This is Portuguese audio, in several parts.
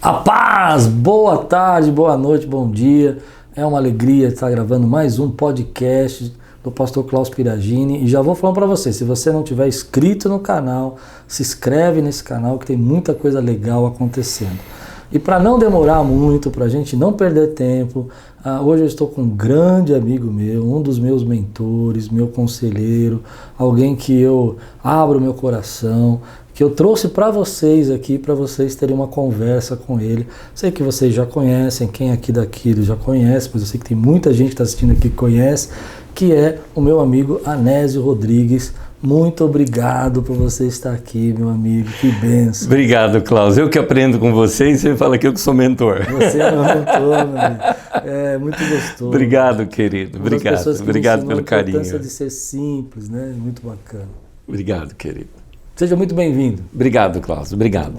A paz! Boa tarde, boa noite, bom dia. É uma alegria estar gravando mais um podcast do pastor Klaus Piragini. E já vou falando para você, se você não tiver inscrito no canal, se inscreve nesse canal que tem muita coisa legal acontecendo. E para não demorar muito, para a gente não perder tempo, hoje eu estou com um grande amigo meu, um dos meus mentores, meu conselheiro, alguém que eu abro meu coração, que eu trouxe para vocês aqui, para vocês terem uma conversa com ele. Sei que vocês já conhecem, quem aqui daquilo já conhece, mas eu sei que tem muita gente que está assistindo aqui que conhece, que é o meu amigo Anésio Rodrigues. Muito obrigado por você estar aqui, meu amigo, que bênção. Obrigado, Klaus. Eu que aprendo com você e você fala que eu que sou mentor. Você é meu mentor, meu amigo. É muito gostoso. Obrigado, querido. Obrigado. Obrigado pelo carinho. A importância de ser simples, né? Muito bacana. Obrigado, querido. Seja muito bem-vindo. Obrigado, Klaus. Obrigado.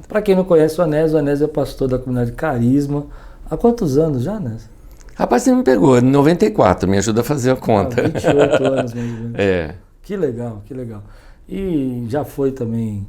Para quem não conhece o Anésio é pastor da comunidade Carisma. Há quantos anos já, Anésio? Rapaz, você me pegou, 94, me ajuda a fazer a conta. 28 anos, mais ou menos. É. Que legal, que legal. E já foi também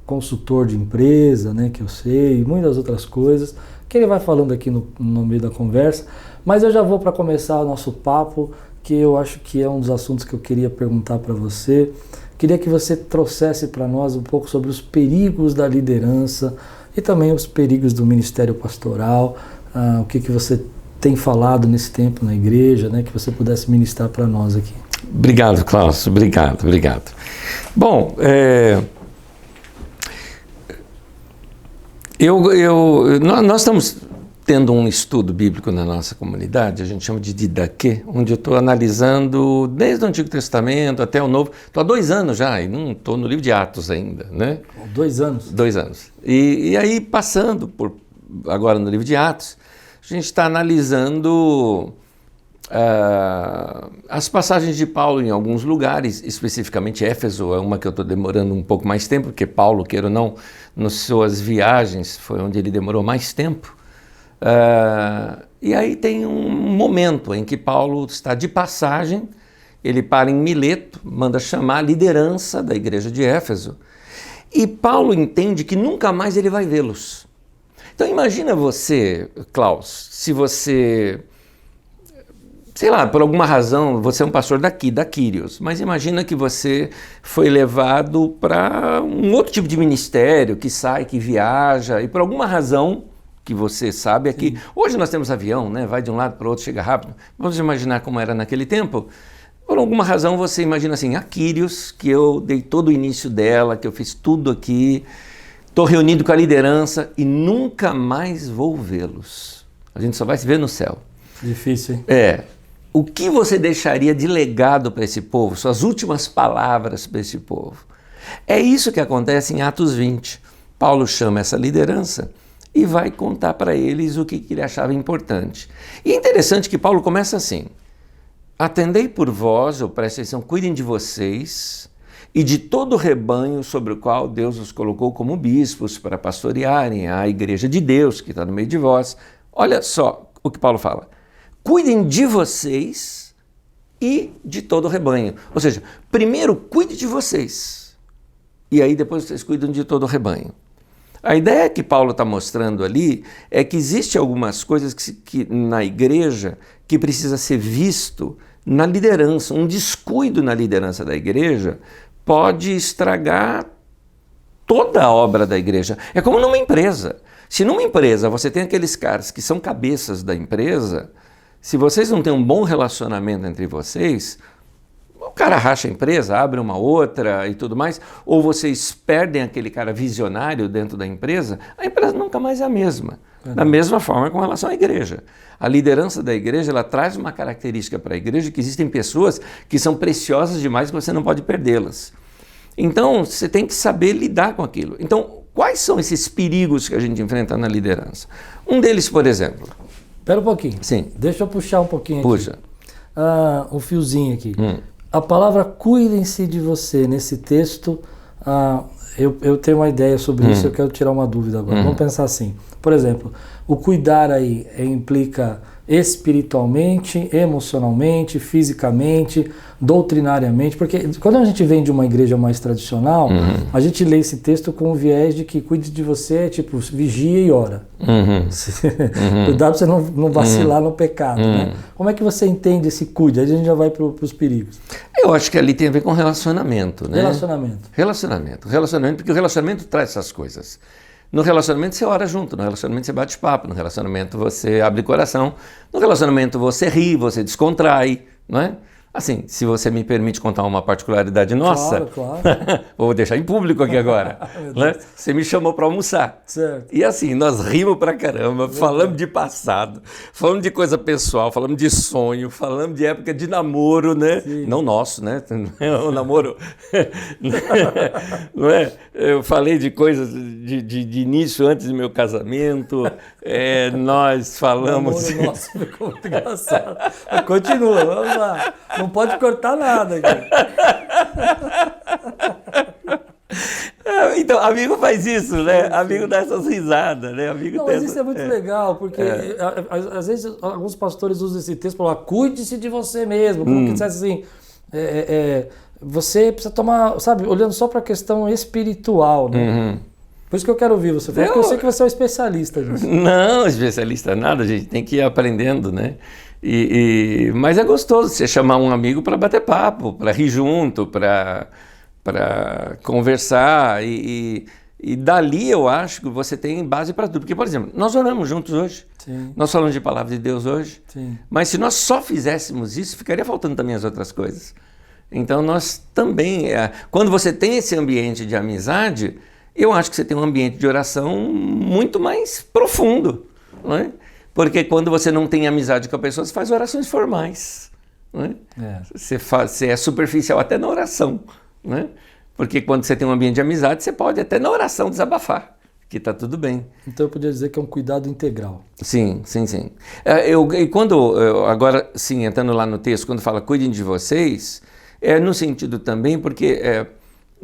consultor de empresa, né, que eu sei, e muitas outras coisas, que ele vai falando aqui no meio da conversa. Mas eu já vou para começar o nosso papo, que eu acho que é um dos assuntos que eu queria perguntar para você. Queria que você trouxesse para nós um pouco sobre os perigos da liderança e também os perigos do ministério pastoral, o que você tem falado nesse tempo na igreja, né, que você pudesse ministrar para nós aqui. Obrigado, Klaus. Obrigado. Bom, nós estamos tendo um estudo bíblico na nossa comunidade, a gente chama de Didaquê, onde eu estou analisando desde o Antigo Testamento até o Novo. Estou há 2 anos já e não estou no livro de Atos ainda, né? 2 anos? 2 anos. E aí, passando por agora no livro de Atos, a gente está analisando as passagens de Paulo em alguns lugares, especificamente Éfeso é uma que eu estou demorando um pouco mais tempo, porque Paulo, queira ou não, nas suas viagens foi onde ele demorou mais tempo. E aí tem um momento em que Paulo está de passagem, ele para em Mileto, manda chamar a liderança da igreja de Éfeso, e Paulo entende que nunca mais ele vai vê-los. Então imagina você, Klaus, se você, sei lá, por alguma razão, você é um pastor daqui, da Quírios, mas imagina que você foi levado para um outro tipo de ministério, que sai, que viaja, e por alguma razão que você sabe é que hoje nós temos avião, né? Vai de um lado para o outro, chega rápido. Vamos imaginar como era naquele tempo. Por alguma razão você imagina assim, a Quírios, que eu dei todo o início dela, que eu fiz tudo aqui, estou reunido com a liderança e nunca mais vou vê-los. A gente só vai se ver no céu. Difícil, hein? O que você deixaria de legado para esse povo? Suas últimas palavras para esse povo? É isso que acontece em Atos 20. Paulo chama essa liderança e vai contar para eles o que ele achava importante. E é interessante que Paulo começa assim: atendei por vós, ou presta atenção, cuidem de vocês e de todo o rebanho sobre o qual Deus os colocou como bispos para pastorearem a igreja de Deus que está no meio de vós. Olha só o que Paulo fala. Cuidem de vocês e de todo o rebanho. Ou seja, primeiro cuide de vocês e aí depois vocês cuidam de todo o rebanho. A ideia que Paulo está mostrando ali é que existe algumas coisas que na igreja que precisa ser visto na liderança. Um descuido na liderança da igreja pode estragar toda a obra da igreja. É como numa empresa. Se numa empresa você tem aqueles caras que são cabeças da empresa, se vocês não têm um bom relacionamento entre vocês, o cara racha a empresa, abre uma outra e tudo mais, ou vocês perdem aquele cara visionário dentro da empresa, a empresa nunca mais é a mesma. Da mesma forma com relação à igreja. A liderança da igreja, ela traz uma característica para a igreja que existem pessoas que são preciosas demais que você não pode perdê-las. Então, você tem que saber lidar com aquilo. Então, quais são esses perigos que a gente enfrenta na liderança? Um deles, por exemplo... Espera um pouquinho. Sim. Deixa eu puxar um pouquinho aqui. Puxa. Um fiozinho aqui. A palavra cuidem-se de você, nesse texto, eu tenho uma ideia sobre isso, eu quero tirar uma dúvida agora. Vamos pensar assim. Por exemplo, o cuidar aí implica espiritualmente, emocionalmente, fisicamente, doutrinariamente, porque quando a gente vem de uma igreja mais tradicional, a gente lê esse texto com o viés de que cuide de você, tipo, vigia e ora. Cuidado pra você não vacilar no pecado, né? Como é que você entende esse cuide? Aí a gente já vai para os perigos. Eu acho que ali tem a ver com relacionamento, né? Relacionamento, porque o relacionamento traz essas coisas. No relacionamento você ora junto, no relacionamento você bate papo, no relacionamento você abre coração, no relacionamento você ri, você descontrai, não é? Assim, se você me permite contar uma particularidade nossa, Claro. vou deixar em público aqui agora, né? Você me chamou para almoçar. Certo. E assim, nós rimos pra caramba, falamos de passado, falamos de coisa pessoal, falamos de sonho, falamos de época de namoro, né? Sim. Não nosso, né? O namoro, não é? Eu falei de coisas de início, antes do meu casamento, nós falamos... Namoro nosso ficou muito engraçado. Mas continua, vamos lá. Não pode cortar nada aqui. Então, amigo faz isso, né? Amigo dá essas risadas, né? Amigo Não, mas isso é muito legal, porque às vezes alguns pastores usam esse texto para falar, cuide-se de você mesmo, como que dissesse assim, você precisa tomar, sabe, olhando só para a questão espiritual, né? Por isso que eu quero ouvir você falar, porque eu sei que você é um especialista nisso. Não, especialista nada, a gente tem que ir aprendendo, né? Mas é gostoso você chamar um amigo para bater papo, para rir junto, para conversar e dali eu acho que você tem base para tudo. Porque, por exemplo, nós oramos juntos hoje, nós falamos de palavra de Deus hoje, mas se nós só fizéssemos isso, ficaria faltando também as outras coisas. Então nós também, quando você tem esse ambiente de amizade, eu acho que você tem um ambiente de oração muito mais profundo, não é? Porque quando você não tem amizade com a pessoa, você faz orações formais, não é? Você é superficial até na oração, né? Porque quando você tem um ambiente de amizade, você pode até na oração desabafar, que está tudo bem. Então eu podia dizer que é um cuidado integral. Sim. Agora, sim, entrando lá no texto, quando fala cuidem de vocês, é no sentido também, porque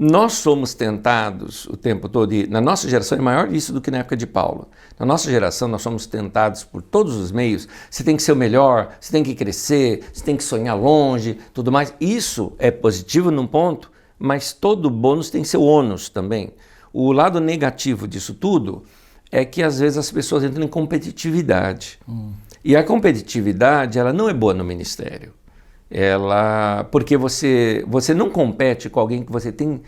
nós somos tentados o tempo todo, e na nossa geração é maior isso do que na época de Paulo. Na nossa geração nós somos tentados por todos os meios, você tem que ser o melhor, você tem que crescer, você tem que sonhar longe, tudo mais. Isso é positivo num ponto, mas todo bônus tem seu ônus também. O lado negativo disso tudo é que às vezes as pessoas entram em competitividade. E a competitividade, ela não é boa no ministério. Porque você não compete com alguém que você tem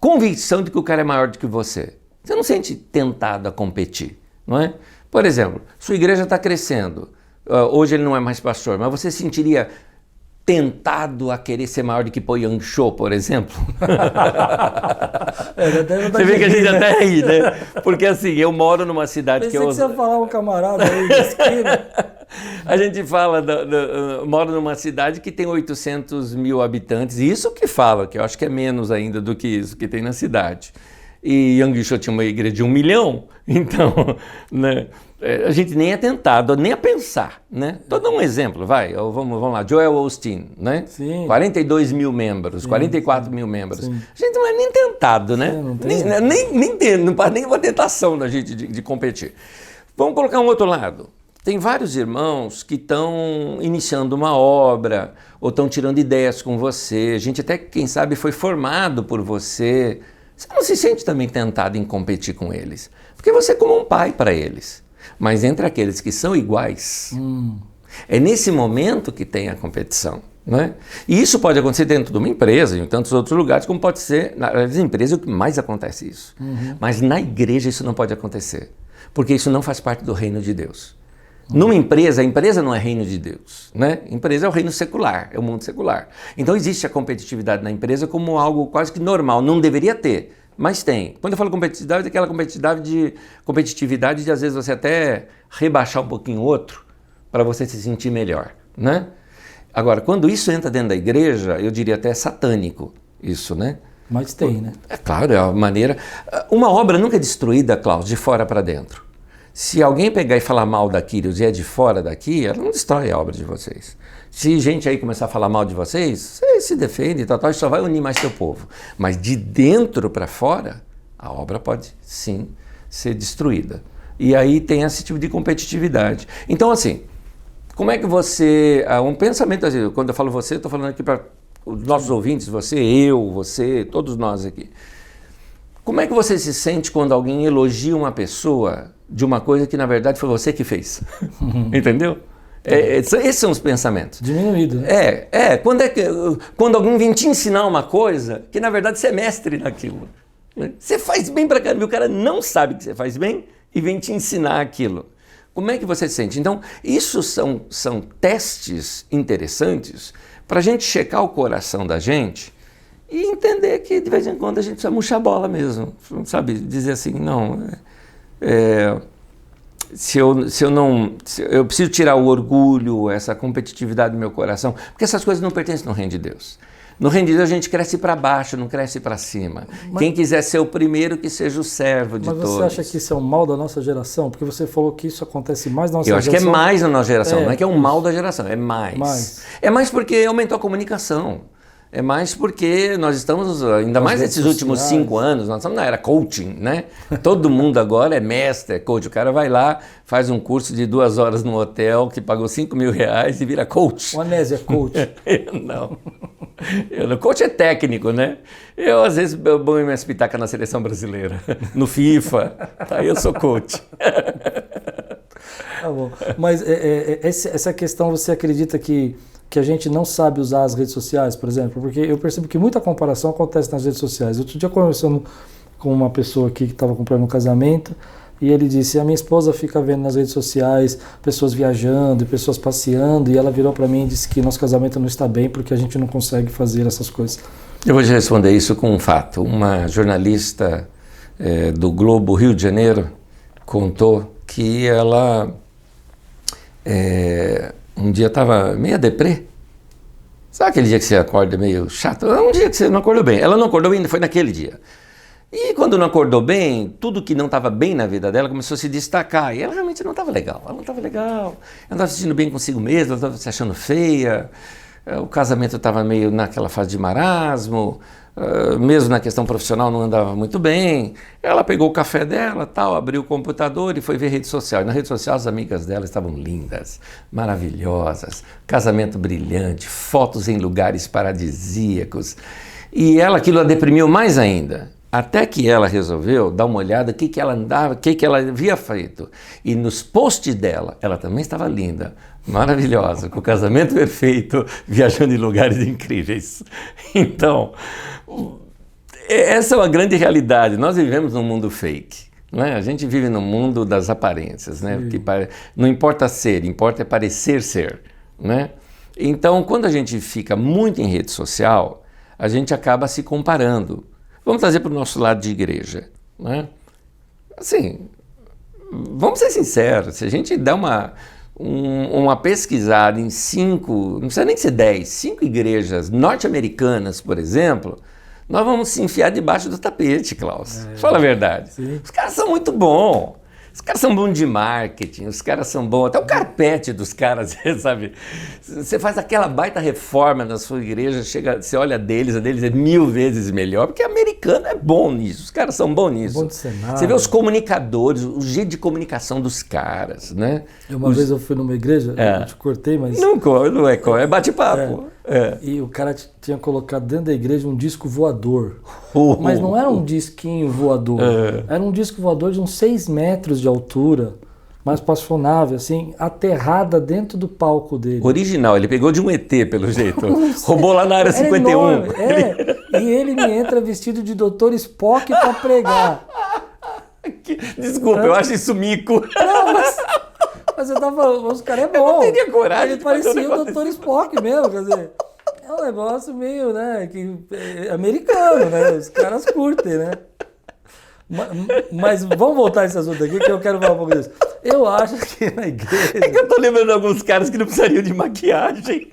convicção de que o cara é maior do que você. Você não sente tentado a competir, não é? Por exemplo, sua igreja está crescendo, hoje ele não é mais pastor, mas você sentiria tentado a querer ser maior do que Pô Yang Cho, por exemplo? Você vê que a gente até ri, né? Porque assim, eu moro numa cidade Pensei que você ia falar um camarada aí da esquina. A gente fala, mora numa cidade que tem 800 mil habitantes, e isso que fala, que eu acho que é menos ainda do que isso que tem na cidade. E Yang Cho tinha uma igreja de 1 milhão, então, né, a gente nem é tentado, nem a pensar, né? Estou dando um exemplo, vamos lá, Joel Osteen, né? Sim. 42 mil membros, 44 mil membros. Sim. A gente não é nem tentado, né? Não tem. Não faz nem uma tentação da gente de competir. Vamos colocar um outro lado. Tem vários irmãos que estão iniciando uma obra ou estão tirando ideias com você. A gente até, quem sabe, foi formado por você. Você não se sente também tentado em competir com eles? Porque você é como um pai para eles. Mas entre aqueles que são iguais, é nesse momento que tem a competição. Não é? E isso pode acontecer dentro de uma empresa, em tantos outros lugares, como pode ser nas empresas, é o que mais acontece isso. Mas na igreja isso não pode acontecer, porque isso não faz parte do reino de Deus. Numa empresa, a empresa não é reino de Deus, né? A empresa é o reino secular, é o mundo secular. Então existe a competitividade na empresa como algo quase que normal, não deveria ter, mas tem. Quando eu falo competitividade, é aquela competitividade de às vezes você até rebaixar um pouquinho o outro para você se sentir melhor, né? Agora, quando isso entra dentro da igreja, eu diria até satânico isso, né? Mas tem, né? É claro, é a maneira... Uma obra nunca é destruída, Klaus, de fora para dentro. Se alguém pegar e falar mal da Kyrios e é de fora daqui, ela não destrói a obra de vocês. Se gente aí começar a falar mal de vocês, vocês se defendem, isso só vai unir mais seu povo. Mas de dentro para fora, a obra pode sim ser destruída. E aí tem esse tipo de competitividade. Então assim, Como é que você... Um pensamento, assim, quando eu falo você, eu estou falando aqui para os nossos ouvintes, você, todos nós aqui. Como é que você se sente quando alguém elogia uma pessoa de uma coisa que na verdade foi você que fez? Entendeu? Esses são os pensamentos. Diminuído, né? Quando alguém vem te ensinar uma coisa que na verdade você é mestre naquilo. Você faz bem pra caramba, e o cara não sabe que você faz bem e vem te ensinar aquilo. Como é que você se sente? Então, isso são testes interessantes para a gente checar o coração da gente e entender que de vez em quando a gente precisa murchar a bola mesmo. Sabe? Dizer assim, não... eu preciso tirar o orgulho, essa competitividade do meu coração, porque essas coisas não pertencem no reino de Deus. No reino de Deus a gente cresce para baixo, não cresce para cima. Quem quiser ser o primeiro, que seja o servo de todos. Mas você acha que isso é um mal da nossa geração? Porque você falou que isso acontece mais na nossa geração. Eu acho que é mais na nossa geração, não é que é um mal da geração, é mais. É mais porque aumentou a comunicação. É mais porque nós estamos, ainda mais nesses últimos 5 anos, nós estamos na era coaching, né? Todo mundo agora é mestre, é coach. O cara vai lá, faz um curso de 2 horas no hotel, que pagou R$5.000 e vira coach. O Anésio é coach. Não. Coach é técnico, né? Eu, às vezes, eu vou me pitacas na seleção brasileira, no FIFA, aí eu sou coach. Tá bom. Mas essa questão, você acredita que a gente não sabe usar as redes sociais, por exemplo? Porque eu percebo que muita comparação acontece nas redes sociais. Outro dia, conversando com uma pessoa aqui que estava comprando um casamento, e ele disse, a minha esposa fica vendo nas redes sociais pessoas viajando, pessoas passeando, e ela virou para mim e disse que nosso casamento não está bem porque a gente não consegue fazer essas coisas. Eu vou te responder isso com um fato. Uma jornalista do Globo Rio de Janeiro contou que ela um dia estava meio deprê. Sabe aquele dia que você acorda meio chato? Um dia que você não acordou bem. Ela não acordou bem, foi naquele dia. E quando não acordou bem, tudo que não estava bem na vida dela começou a se destacar. E ela realmente não estava legal. Ela não estava legal. Ela não estava se sentindo bem consigo mesma, ela estava se achando feia. O casamento estava meio naquela fase de marasmo. Mesmo na questão profissional não andava muito bem. Ela pegou o café dela, abriu o computador e foi ver rede social. E na rede social as amigas dela estavam lindas, maravilhosas, casamento brilhante, fotos em lugares paradisíacos. E aquilo a deprimiu mais ainda. Até que ela resolveu dar uma olhada o que ela andava, o que ela havia feito. E nos posts dela, ela também estava linda, maravilhosa, com o casamento perfeito, viajando em lugares incríveis. Então, essa é uma grande realidade. Nós vivemos num mundo fake. Né? A gente vive num mundo das aparências. Né? Não importa ser, importa é parecer ser. Né? Então, quando a gente fica muito em rede social, a gente acaba se comparando. Vamos trazer para o nosso lado de igreja. Né? Assim, vamos ser sinceros, se a gente dá uma pesquisada em 5, não precisa nem ser 10, 5 igrejas norte-americanas, por exemplo, nós vamos se enfiar debaixo do tapete, Klaus. Fala a verdade. Sim. Os caras são muito bons. Os caras são bons de marketing, os caras são bons, até o carpete dos caras, sabe? Você faz aquela baita reforma na sua igreja, você olha a deles é 1000 vezes melhor, porque americano é bom nisso, os caras são bons nisso. Bom de cenário. Você vê os comunicadores, o jeito de comunicação dos caras, né? Uma vez eu fui numa igreja, eu te cortei, mas... Não é bate-papo. E o cara tinha colocado dentro da igreja um disco voador. Mas não era um disquinho voador. Era um disco voador de uns 6 metros de altura, mais espaçonave, assim, aterrada dentro do palco dele. Original, ele pegou de um ET, pelo jeito. Roubou lá na área 51. Enorme, E ele me entra vestido de Dr. Spock para pregar. Desculpa, eu acho isso mico. Não, mas eu tava falando, os caras é bom. Eu não teria coragem. Ele parecia o Dr. Spock mesmo, quer dizer, é um negócio meio, né, americano, né, os caras curtem, né. Mas vamos voltar a esse assunto aqui, que eu quero falar um pouco disso. Eu acho que na igreja... É que eu tô lembrando de alguns caras que não precisariam de maquiagem.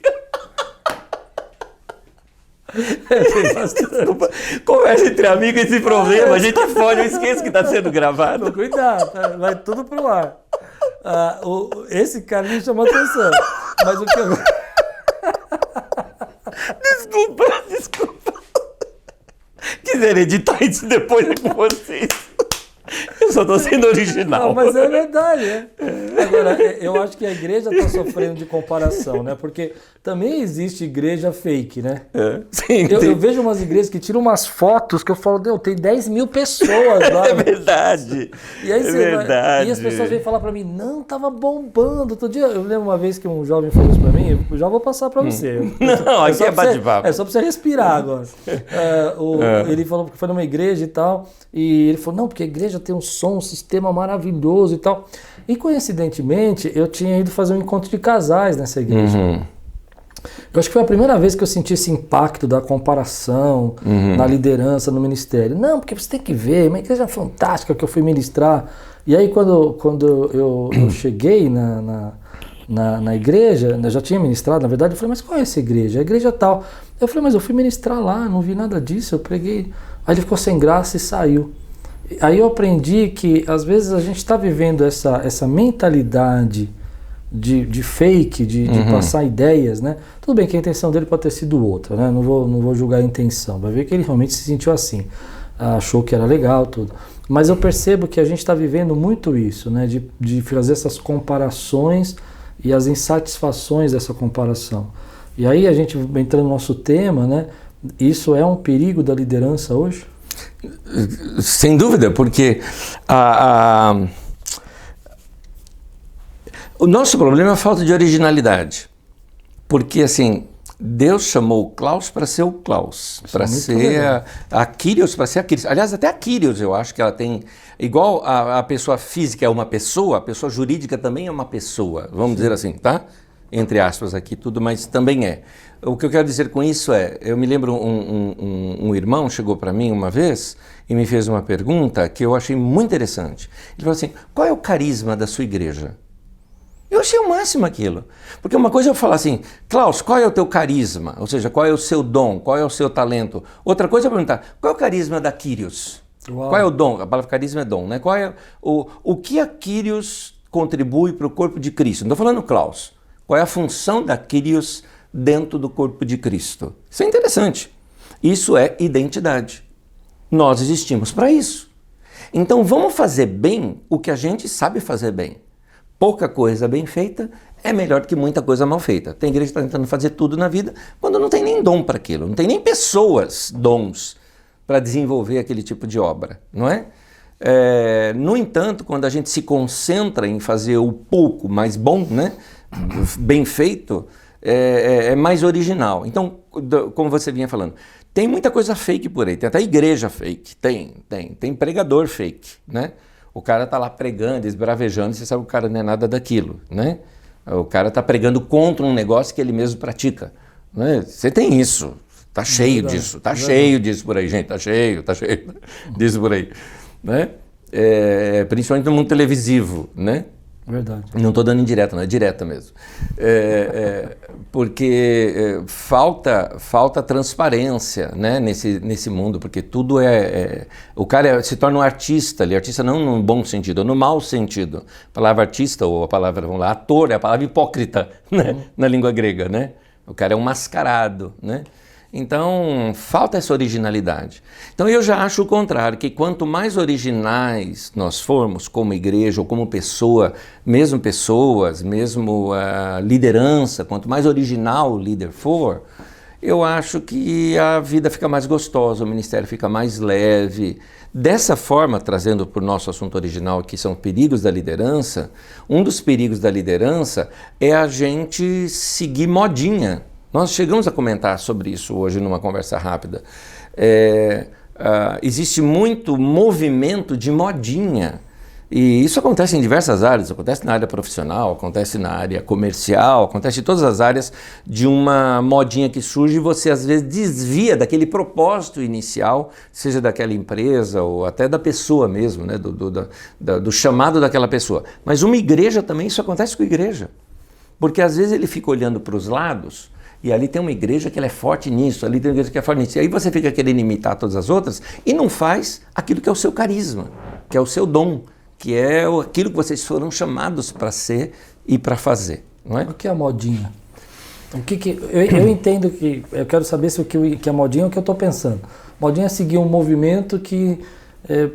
Desculpa, conversa entre amigos esse problema, a gente fode, eu esqueço que está sendo gravado. Cuidado, vai tudo pro ar. Esse cara me chamou a atenção, mas o que eu... Desculpa. Quiser editar isso depois é com vocês. Eu Eu só estou sendo original. Não, mas é verdade, né? Agora, eu acho que a igreja está sofrendo de comparação, né? Porque também existe igreja fake, né? Sim, eu vejo umas igrejas que tiram umas fotos que eu falo, tem 10 mil pessoas lá. É verdade. E aí verdade. E as pessoas vêm falar pra mim, não, tava bombando. Outro dia, eu lembro uma vez que um jovem falou isso pra mim, eu já vou passar pra você. Não, aqui é bate-papo. É só pra você respirar agora. Ele falou que foi numa igreja e tal, e ele falou, não, porque a igreja tem um som, um sistema maravilhoso e tal. E coincidentemente, eu tinha ido fazer um encontro de casais nessa igreja. Eu acho que foi a primeira vez que eu senti esse impacto da comparação na liderança, no ministério. Não, porque você tem que ver, uma igreja fantástica que eu fui ministrar. E aí quando eu cheguei na igreja, eu já tinha ministrado, na verdade, eu falei, mas qual é essa igreja? A igreja tal. Eu falei, mas eu fui ministrar lá, não vi nada disso, eu preguei. Aí ele ficou sem graça e saiu. Aí eu aprendi que às vezes a gente está vivendo essa mentalidade de fake, de passar ideias, né? Tudo bem que a intenção dele pode ter sido outra, né? Não vou julgar a intenção, vai ver que ele realmente se sentiu assim, achou que era legal, tudo. Mas eu percebo que a gente está vivendo muito isso, né? De fazer essas comparações e as insatisfações dessa comparação. E aí a gente entrando no nosso tema, né? Isso é um perigo da liderança hoje? Sem dúvida, porque o nosso problema é a falta de originalidade. Porque, assim, Deus chamou o Klaus para ser o Klaus, para ser a Kyrios, para ser a Kyrios. Aliás, até a Kyrios eu acho que ela tem... Igual a pessoa física é uma pessoa, a pessoa jurídica também é uma pessoa, vamos dizer assim, tá? Entre aspas aqui tudo, mas também é. O que eu quero dizer com isso é, eu me lembro um irmão chegou para mim uma vez e me fez uma pergunta que eu achei muito interessante. Ele falou assim, qual é o carisma da sua igreja? Eu achei o máximo aquilo. Porque uma coisa é eu falar assim, Klaus, qual é o teu carisma? Ou seja, qual é o seu dom? Qual é o seu talento? Outra coisa é perguntar, qual é o carisma da Kyrios? Uau. Qual é o dom? A palavra carisma é dom, né? Qual é o que a Kyrios contribui para o corpo de Cristo? Não estou falando Klaus. Qual é a função da Kyrios dentro do corpo de Cristo? Isso é interessante. Isso é identidade. Nós existimos para isso. Então vamos fazer bem o que a gente sabe fazer bem. Pouca coisa bem feita é melhor do que muita coisa mal feita. Tem igreja que está tentando fazer tudo na vida quando não tem nem dom para aquilo, não tem nem pessoas, dons, para desenvolver aquele tipo de obra, não é? No entanto, quando a gente se concentra em fazer o pouco mais bom, né, bem feito, é mais original. Então, como você vinha falando, tem muita coisa fake por aí, tem até igreja fake, tem pregador fake, né? O cara tá lá pregando, esbravejando, você sabe que o cara não é nada daquilo, né? O cara tá pregando contra um negócio que ele mesmo pratica, né? Você tem isso, tá cheio disso, tá cheio disso por aí, gente, tá cheio disso por aí, né? Principalmente no mundo televisivo, né? Verdade. Não estou dando indireta, não, é direta mesmo. Porque falta transparência, né, nesse mundo, porque tudo o cara se torna um artista ali, artista não no bom sentido, no mau sentido. A palavra artista, ou a palavra, vamos lá, ator, é a palavra hipócrita, né, na língua grega, né? O cara é um mascarado, né? Então, falta essa originalidade. Então, eu já acho o contrário, que quanto mais originais nós formos como igreja ou como pessoa, mesmo pessoas, mesmo liderança, quanto mais original o líder for, eu acho que a vida fica mais gostosa, o ministério fica mais leve. Dessa forma, trazendo para o nosso assunto original, que são perigos da liderança, um dos perigos da liderança é a gente seguir modinha. Nós chegamos a comentar sobre isso hoje numa conversa rápida. Existe muito movimento de modinha. E isso acontece em diversas áreas, acontece na área profissional, acontece na área comercial, acontece em todas as áreas de uma modinha que surge e você às vezes desvia daquele propósito inicial, seja daquela empresa ou até da pessoa mesmo, né? do chamado daquela pessoa. Mas uma igreja também, isso acontece com a igreja. Porque às vezes ele fica olhando para os lados e ali tem uma igreja que ela é forte nisso, ali tem uma igreja que é forte nisso. E aí você fica querendo imitar todas as outras e não faz aquilo que é o seu carisma, que é o seu dom, que é aquilo que vocês foram chamados para ser e para fazer. Não é? O que é a modinha? Eu entendo que... Eu quero saber se o que é modinha é o que eu estou pensando. Modinha é seguir um movimento que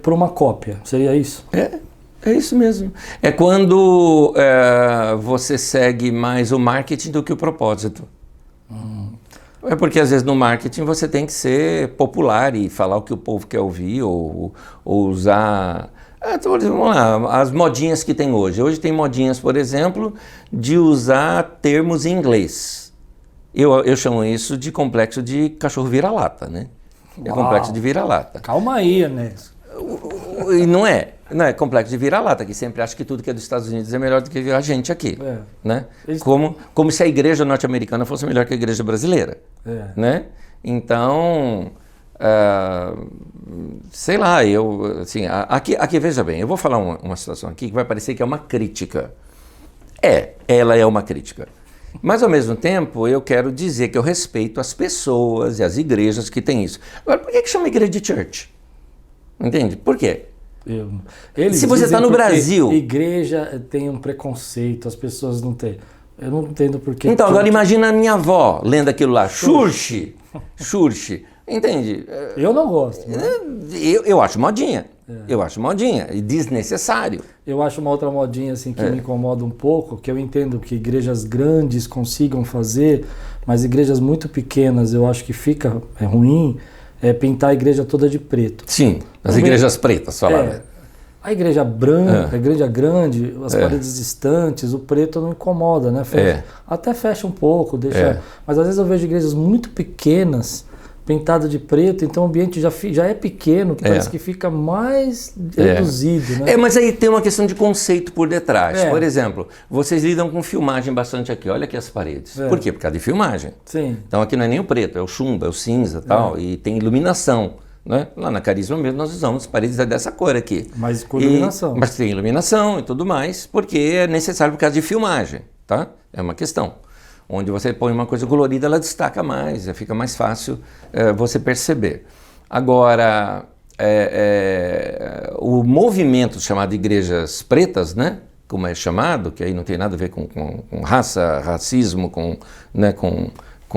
por uma cópia. Seria isso? É isso mesmo. É quando você segue mais o marketing do que o propósito. É porque às vezes no marketing você tem que ser popular e falar o que o povo quer ouvir ou usar... vamos lá, as modinhas que tem hoje. Hoje tem modinhas, por exemplo, de usar termos em inglês. Eu chamo isso de complexo de cachorro vira-lata, né? É complexo de vira-lata. Calma aí, Ernesto. E não é complexo de vira-lata, que sempre acha que tudo que é dos Estados Unidos é melhor do que a gente aqui. Né? Como se a igreja norte-americana fosse melhor que a igreja brasileira. Né? Então, sei lá, assim, aqui veja bem, eu vou falar uma situação aqui que vai parecer que é uma crítica. Ela é uma crítica. Mas, ao mesmo tempo, eu quero dizer que eu respeito as pessoas e as igrejas que têm isso. Agora, por que chama igreja de church? Entende? Por quê? Se você está no Brasil... Igreja tem um preconceito, as pessoas não têm. Eu não entendo por quê. Então, agora imagina a minha avó lendo aquilo lá. Church. Entende? Eu não gosto. Né? Eu acho modinha. Eu acho modinha e desnecessário. Eu acho uma outra modinha assim que me incomoda um pouco, que eu entendo que igrejas grandes consigam fazer, mas igrejas muito pequenas eu acho que fica ruim, pintar a igreja toda de preto. Sim, as igrejas pretas, falaram. A igreja branca, a igreja grande, as paredes distantes, o preto não incomoda, né? Até fecha um pouco, deixa. Mas às vezes eu vejo igrejas muito pequenas, pintadas de preto, então o ambiente já é pequeno, que parece que fica mais reduzido, né? Mas aí tem uma questão de conceito por detrás. Por exemplo, vocês lidam com filmagem bastante aqui. Olha aqui as paredes. Por quê? Por causa de filmagem. Sim. Então aqui não é nem o preto, é o chumbo, é o cinza e tal, e tem iluminação. Né? Lá na Carisma mesmo nós usamos paredes dessa cor aqui. Mas com iluminação. Mas tem iluminação e tudo mais, porque é necessário por causa de filmagem, tá? É uma questão. Onde você põe uma coisa colorida, ela destaca mais, fica mais fácil você perceber. Agora, o movimento chamado Igrejas Pretas, né? Como é chamado, que aí não tem nada a ver com raça, racismo, com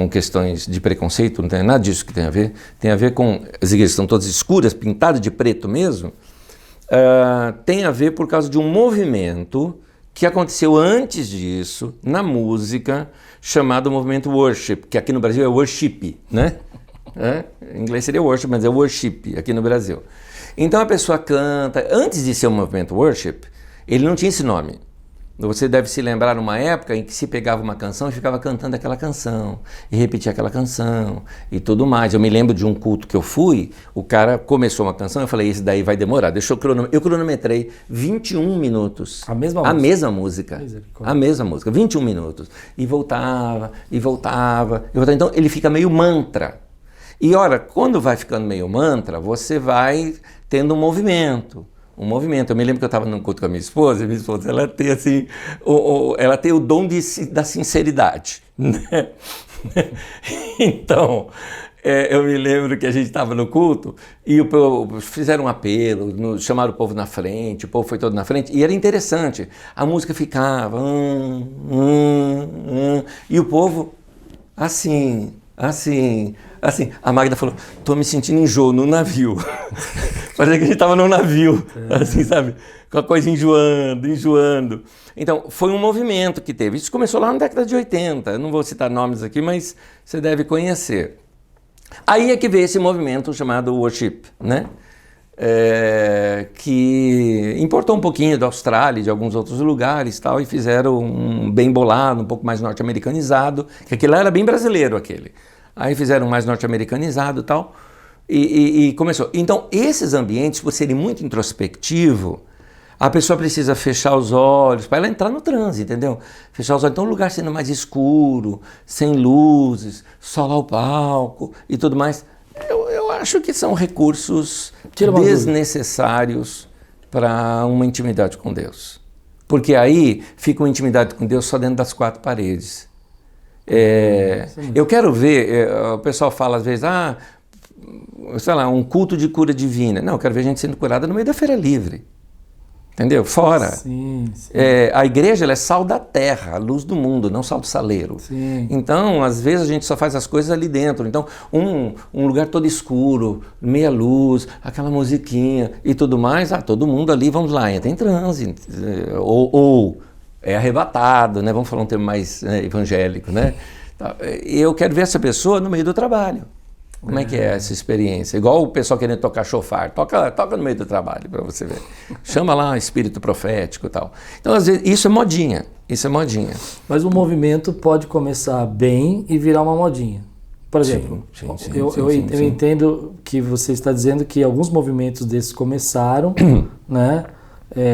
questões de preconceito, não tem nada disso que tem a ver com as igrejas estão todas escuras, pintadas de preto mesmo, tem a ver por causa de um movimento que aconteceu antes disso, na música, chamado movimento worship, que aqui no Brasil é worship, né? Em inglês seria worship, mas é worship aqui no Brasil. Então a pessoa canta, antes de ser o movimento worship, ele não tinha esse nome. Você deve se lembrar numa época em que se pegava uma canção e ficava cantando aquela canção, e repetia aquela canção, e tudo mais. Eu me lembro de um culto que eu fui, o cara começou uma canção, eu falei, esse daí vai demorar, eu cronometrei 21 minutos. A mesma música? A mesma música, 21 minutos. E voltava. Então ele fica meio mantra. E ora, quando vai ficando meio mantra, você vai tendo um movimento. Eu me lembro que eu estava num culto com a minha esposa, e minha esposa, ela tem assim, ela tem o dom da sinceridade, né? Então, eu me lembro que a gente estava no culto e fizeram um apelo, chamaram o povo na frente, o povo foi todo na frente, e era interessante, a música ficava, e o povo, assim, a Magda falou, tô me sentindo enjoo no navio. Parecia que a gente estava num navio, assim, sabe? Com a coisa enjoando. Então, foi um movimento que teve. Isso começou lá na década de 80. Eu não vou citar nomes aqui, mas você deve conhecer. Aí é que veio esse movimento chamado worship, né? Que importou um pouquinho da Austrália e de alguns outros lugares tal, e fizeram um bem bolado, um pouco mais norte-americanizado, que aquele lá era bem brasileiro, aquele. Aí fizeram mais norte-americanizado e tal, e começou. Então, esses ambientes, por serem muito introspectivo, a pessoa precisa fechar os olhos para ela entrar no transe, entendeu? Fechar os olhos. Então, o lugar sendo mais escuro, sem luzes, só lá o palco e tudo mais. Eu acho que são recursos desnecessários para uma intimidade com Deus. Porque aí fica uma intimidade com Deus só dentro das quatro paredes. Eu quero ver, o pessoal fala às vezes, sei lá, um culto de cura divina. Não, eu quero ver gente sendo curada no meio da feira livre. Entendeu? Fora. Sim, sim. A igreja ela é sal da terra, a luz do mundo, não sal do saleiro. Sim. Então, às vezes, a gente só faz as coisas ali dentro. Então, um lugar todo escuro, meia luz, aquela musiquinha e tudo mais, todo mundo ali, vamos lá, entra em transe. Ou é arrebatado, né? Vamos falar um termo mais evangélico, né? Eu quero ver essa pessoa no meio do trabalho. Como é que é essa experiência? Igual o pessoal querendo tocar chofar. Toca no meio do trabalho para você ver. Chama lá espírito profético e tal. Então, às vezes, isso é modinha. Mas o movimento pode começar bem e virar uma modinha. Por exemplo, eu entendo que você está dizendo que alguns movimentos desses começaram, né?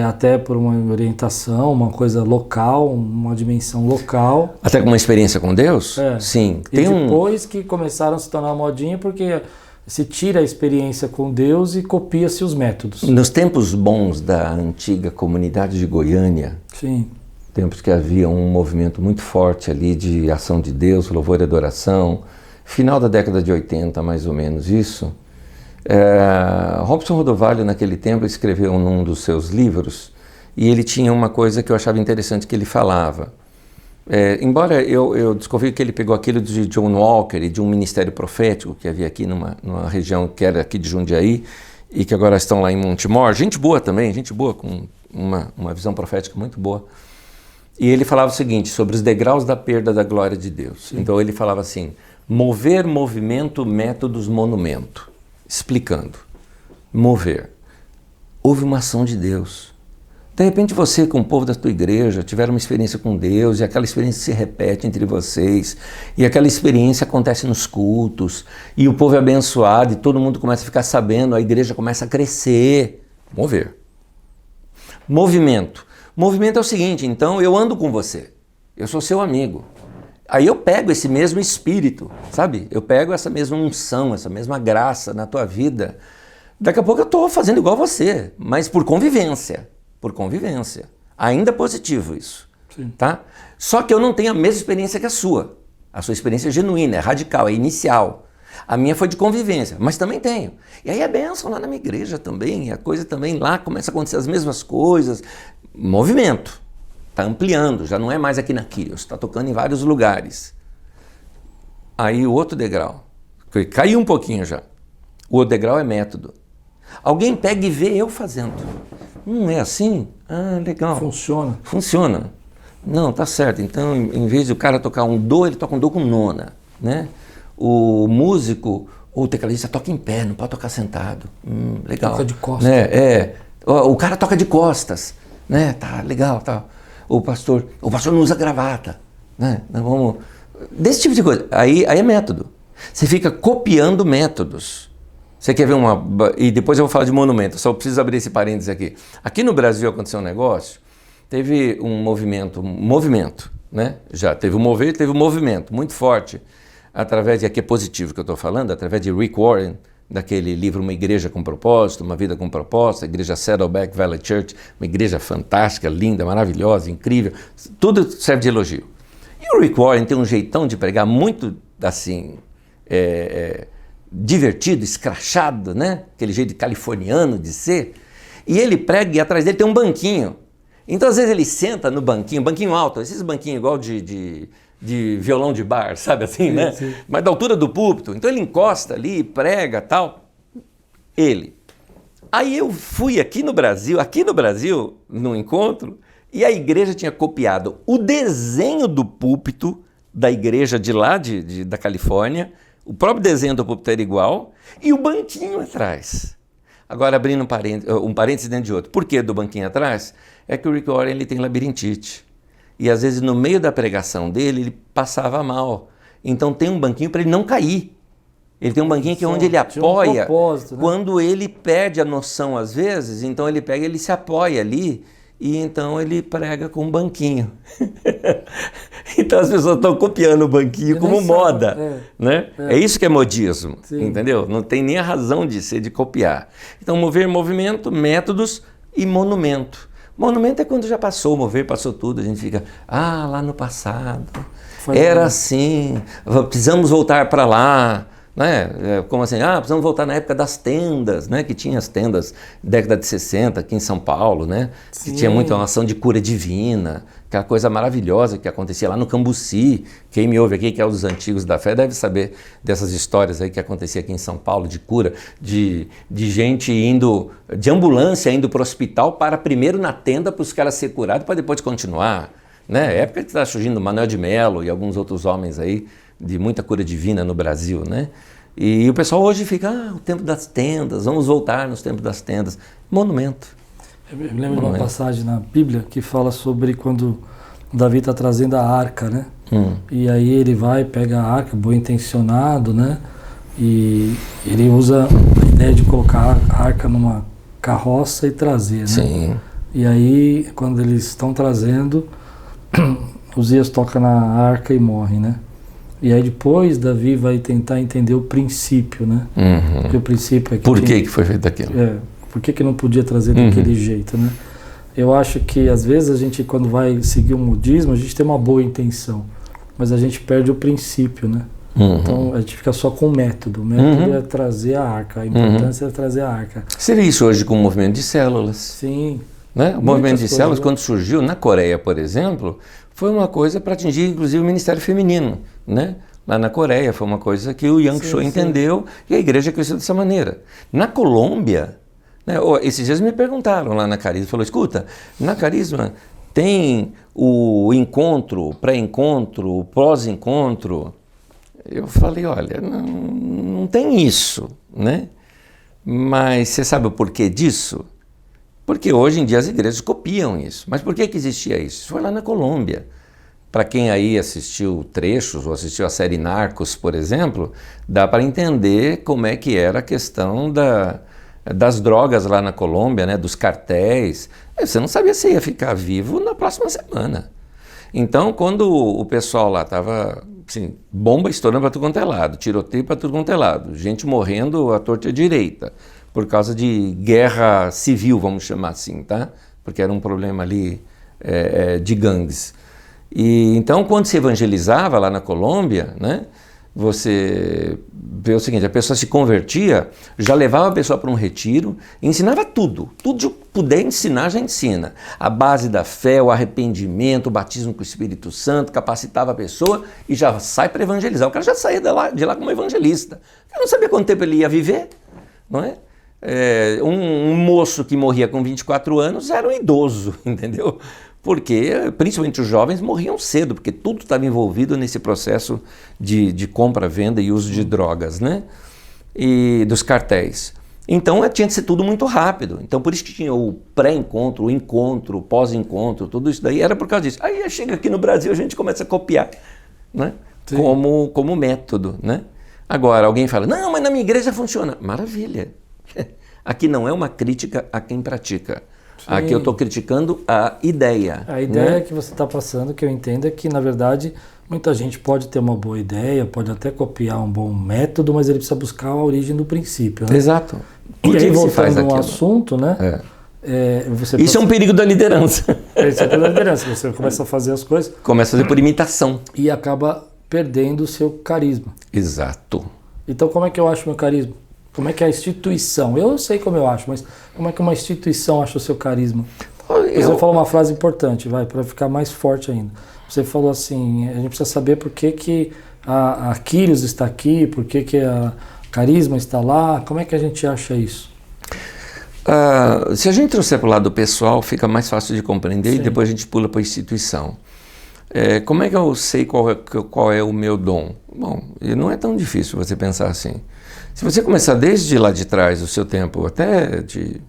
Até por uma orientação, uma coisa local, uma dimensão local. Até com uma experiência com Deus? Sim. E depois que começaram a se tornar modinha, porque se tira a experiência com Deus e copia-se os métodos. Nos tempos bons da antiga comunidade de Goiânia, sim, tempos que havia um movimento muito forte ali de ação de Deus, louvor e adoração, final da década de 80, mais ou menos isso. Robson Rodovalho, naquele tempo, escreveu num dos seus livros, e ele tinha uma coisa que eu achava interessante que ele falava. Embora eu descobri que ele pegou aquilo de John Walker e de um ministério profético que havia aqui numa região que era aqui de Jundiaí e que agora estão lá em Montemor, gente boa também, gente boa com uma visão profética muito boa. E ele falava o seguinte, sobre os degraus da perda da glória de Deus. Sim. Então ele falava assim, mover, movimento, métodos, monumento. Explicando. Mover. Houve uma ação de Deus. De repente você, com o povo da tua igreja, tiveram uma experiência com Deus e aquela experiência se repete entre vocês e aquela experiência acontece nos cultos e o povo é abençoado e todo mundo começa a ficar sabendo, a igreja começa a crescer. Mover. Movimento. Movimento é o seguinte, então eu ando com você, eu sou seu amigo. Aí eu pego esse mesmo espírito, sabe? Eu pego essa mesma unção, essa mesma graça na tua vida. Daqui a pouco eu estou fazendo igual você, mas por convivência. Por convivência. Ainda é positivo isso. Sim. Tá? Só que eu não tenho a mesma experiência que a sua. A sua experiência é genuína, é radical, é inicial. A minha foi de convivência, mas também tenho. E aí é bênção lá na minha igreja também, e a coisa também lá começa a acontecer as mesmas coisas. Movimento. Está ampliando, já não é mais aqui na Kyrios, está tocando em vários lugares. Aí o outro degrau, que caiu um pouquinho já. O outro degrau é método. Alguém pega e vê eu fazendo. É assim? Ah, legal. Funciona. Funciona. Não, tá certo. Então, em vez de o cara tocar um dó, ele toca um dó com nona, né? O músico, ou o tecladista toca em pé, não pode tocar sentado. Legal. Toca de costas. Né? O cara toca de costas, né? Tá, legal, tá. O pastor não usa gravata, né? Vamos... Desse tipo de coisa. Aí é método. Você fica copiando métodos. Você quer ver E depois eu vou falar de monumento, só preciso abrir esse parênteses aqui. Aqui no Brasil aconteceu um negócio, teve um movimento, né? Já teve um mover, teve um movimento muito forte, através de, aqui é positivo que eu estou falando, através de Rick Warren, daquele livro Uma Igreja com Propósito, Uma Vida com Propósito, a igreja Saddleback Valley Church, uma igreja fantástica, linda, maravilhosa, incrível, tudo serve de elogio. E o Rick Warren tem um jeitão de pregar muito, assim, divertido, escrachado, né? Aquele jeito californiano de ser, e ele prega e atrás dele tem um banquinho. Então, às vezes, ele senta no banquinho alto, esses banquinhos igual de violão de bar, sabe assim, sim, né? Sim. Mas da altura do púlpito. Então ele encosta ali, prega, tal. Ele. Aí eu fui aqui no Brasil, num encontro, e a igreja tinha copiado o desenho do púlpito da igreja de lá, da Califórnia, o próprio desenho do púlpito era igual, e o banquinho atrás. Agora, abrindo um parênteses dentro de outro. Por que do banquinho atrás? É que o Rick Warren ele tem labirintite. E às vezes no meio da pregação dele, ele passava mal. Então tem um banquinho para ele não cair. Ele tem um banquinho que é onde ele apoia. Propósito, né? Quando ele perde a noção às vezes, então ele pega, ele se apoia ali e então ele prega com um banquinho. Então as pessoas estão copiando o banquinho como moda. Né? É isso que é modismo, sim, entendeu? Não tem nem a razão de ser de copiar. Então mover, movimento, métodos e monumento. Monumento é quando já passou, mover, passou tudo, a gente fica, lá no passado, era assim, precisamos voltar para lá, né? Como assim, precisamos voltar na época das tendas, né? Que tinha as tendas década de 60 aqui em São Paulo, né? Que tinha muita uma ação de cura divina, aquela coisa maravilhosa que acontecia lá no Cambuci. Quem me ouve aqui, que é um dos antigos da fé, deve saber dessas histórias aí que acontecia aqui em São Paulo, de cura, de gente indo, de ambulância indo para o hospital para primeiro na tenda para os caras ser curados para depois continuar, né? Época que está surgindo Manuel de Melo e alguns outros homens aí, de muita cura divina no Brasil, né? E o pessoal hoje fica, o tempo das tendas, vamos voltar nos tempos das tendas. Monumento. Eu me lembro de uma passagem na Bíblia que fala sobre quando Davi está trazendo a arca, né? E aí ele vai, pega a arca, bom intencionado, né? E ele usa a ideia de colocar a arca numa carroça e trazer, né? Sim. E aí, quando eles estão trazendo, Uzias toca na arca e morre, né? E aí depois Davi vai tentar entender o princípio, né? Porque o princípio é que... Por que foi feito aquilo? Por que não podia trazer daquele jeito, né? Eu acho que às vezes a gente, quando vai seguir um modismo, a gente tem uma boa intenção, mas a gente perde o princípio, né? Então a gente fica só com o método. O método é trazer a arca, a importância é trazer a arca. Seria isso hoje com o movimento de células? Sim. Né? O movimento de células, quando surgiu na Coreia, por exemplo, foi uma coisa para atingir inclusive o Ministério Feminino, né? Lá na Coreia foi uma coisa que o Yang Cho entendeu e a igreja cresceu dessa maneira. Na Colômbia, né? Esses dias me perguntaram lá na Carisma, falou, escuta, na Carisma tem o encontro, pré-encontro, o pós-encontro. Eu falei, olha, não tem isso, né? Mas você sabe o porquê disso? Porque hoje em dia as igrejas copiam isso. Mas por que existia isso? Isso foi lá na Colômbia. Para quem aí assistiu trechos ou assistiu a série Narcos, por exemplo, dá para entender como é que era a questão das drogas lá na Colômbia, né, dos cartéis. Você não sabia se ia ficar vivo na próxima semana. Então, quando o pessoal lá estava, assim, bomba estourando para tudo quanto é lado, tiroteio para tudo quanto é lado, gente morrendo à torta e à direita, por causa de guerra civil, vamos chamar assim, tá? Porque era um problema ali de gangues. E então, quando se evangelizava lá na Colômbia, né, você vê o seguinte, a pessoa se convertia, já levava a pessoa para um retiro, ensinava tudo que puder ensinar, já ensina. A base da fé, o arrependimento, o batismo com o Espírito Santo, capacitava a pessoa e já sai para evangelizar. O cara já saía de lá como evangelista. Eu não sabia quanto tempo ele ia viver, não é? Um moço que morria com 24 anos era um idoso, entendeu? Porque, principalmente os jovens, morriam cedo, porque tudo estava envolvido nesse processo de compra, venda e uso de drogas, né? E dos cartéis. Então tinha que ser tudo muito rápido. Então por isso que tinha o pré-encontro, o encontro, o pós-encontro, tudo isso daí era por causa disso. Aí chega aqui no Brasil, a gente começa a copiar, né? Como método, né? Agora, alguém fala, não, mas na minha igreja funciona. Maravilha. Aqui não é uma crítica a quem pratica. Sim. Aqui eu estou criticando a ideia. A ideia que você está passando, que eu entendo, é que, na verdade, muita gente pode ter uma boa ideia, pode até copiar um bom método, mas ele precisa buscar a origem do princípio, né? Exato. E aí, voltando ao assunto, né? Isso é um perigo da liderança. Isso é um perigo da liderança. Você começa a fazer as coisas... Começa a fazer por imitação. E acaba perdendo o seu carisma. Exato. Então, como é que eu acho meu carisma? Como é que a instituição... Eu sei como eu acho, mas como é que uma instituição acha o seu carisma? Você falou uma frase importante, para ficar mais forte ainda. Você falou assim, a gente precisa saber por que a Aquiles está aqui, por que a carisma está lá. Como é que a gente acha isso? Se a gente trouxer para o lado pessoal, fica mais fácil de compreender. Sim. E depois a gente pula para a instituição. Como é que eu sei qual é o meu dom? Bom, não é tão difícil você pensar assim. Se você começar desde lá de trás, o seu tempo até de,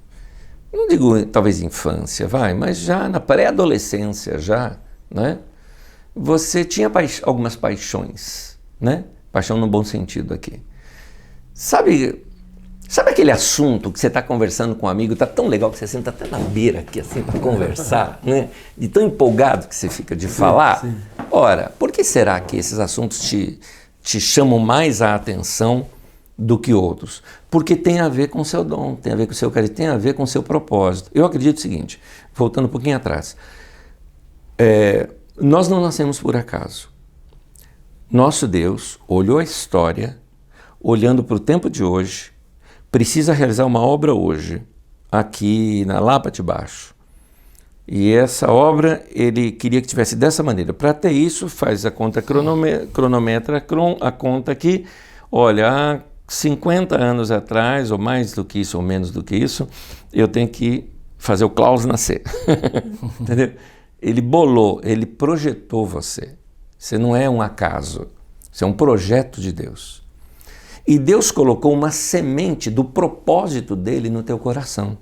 não digo talvez infância, mas já na pré-adolescência já, né? Você tinha algumas paixões, né? Paixão no bom sentido aqui. Sabe aquele assunto que você está conversando com um amigo, está tão legal que você senta até na beira aqui assim para conversar, né? De tão empolgado que você fica de falar? Sim. Ora, por que será que esses assuntos te chamam mais a atenção do que outros? Porque tem a ver com o seu dom, tem a ver com o seu carisma, tem a ver com o seu propósito. Eu acredito o seguinte, voltando um pouquinho atrás, nós não nascemos por acaso. Nosso Deus olhou a história, olhando para o tempo de hoje, precisa realizar uma obra hoje, aqui na Lapa de Baixo. E essa obra ele queria que tivesse dessa maneira. Para ter isso, faz a conta, cronometra a conta que, olha, há 50 anos atrás, ou mais do que isso, ou menos do que isso, eu tenho que fazer o Klaus nascer. Entendeu? Ele bolou, ele projetou você. Você não é um acaso, você é um projeto de Deus. E Deus colocou uma semente do propósito dele no teu coração.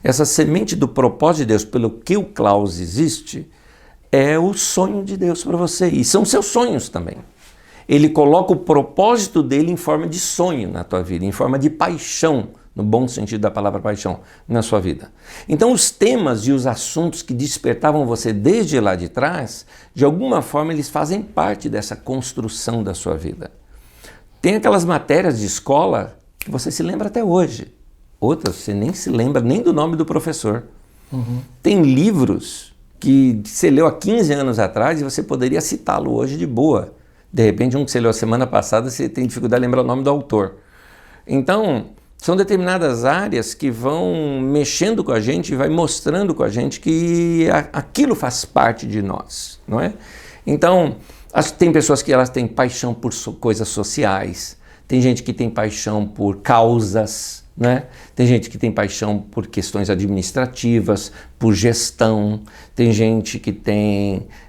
Essa semente do propósito de Deus, pelo que o Klaus existe, é o sonho de Deus para você. E são seus sonhos também. Ele coloca o propósito dele em forma de sonho na tua vida, em forma de paixão, no bom sentido da palavra paixão, na sua vida. Então os temas e os assuntos que despertavam você desde lá de trás, de alguma forma eles fazem parte dessa construção da sua vida. Tem aquelas matérias de escola que você se lembra até hoje. Outras você nem se lembra nem do nome do professor. Tem livros que você leu há 15 anos atrás e você poderia citá-lo hoje de boa. De repente, um que você leu a semana passada, você tem dificuldade de lembrar o nome do autor. Então, são determinadas áreas que vão mexendo com a gente e vai mostrando com a gente que aquilo faz parte de nós, não é? Então, tem pessoas que elas têm paixão por coisas sociais, tem gente que tem paixão por causas, né? Tem gente que tem paixão por questões administrativas, por gestão, tem gente que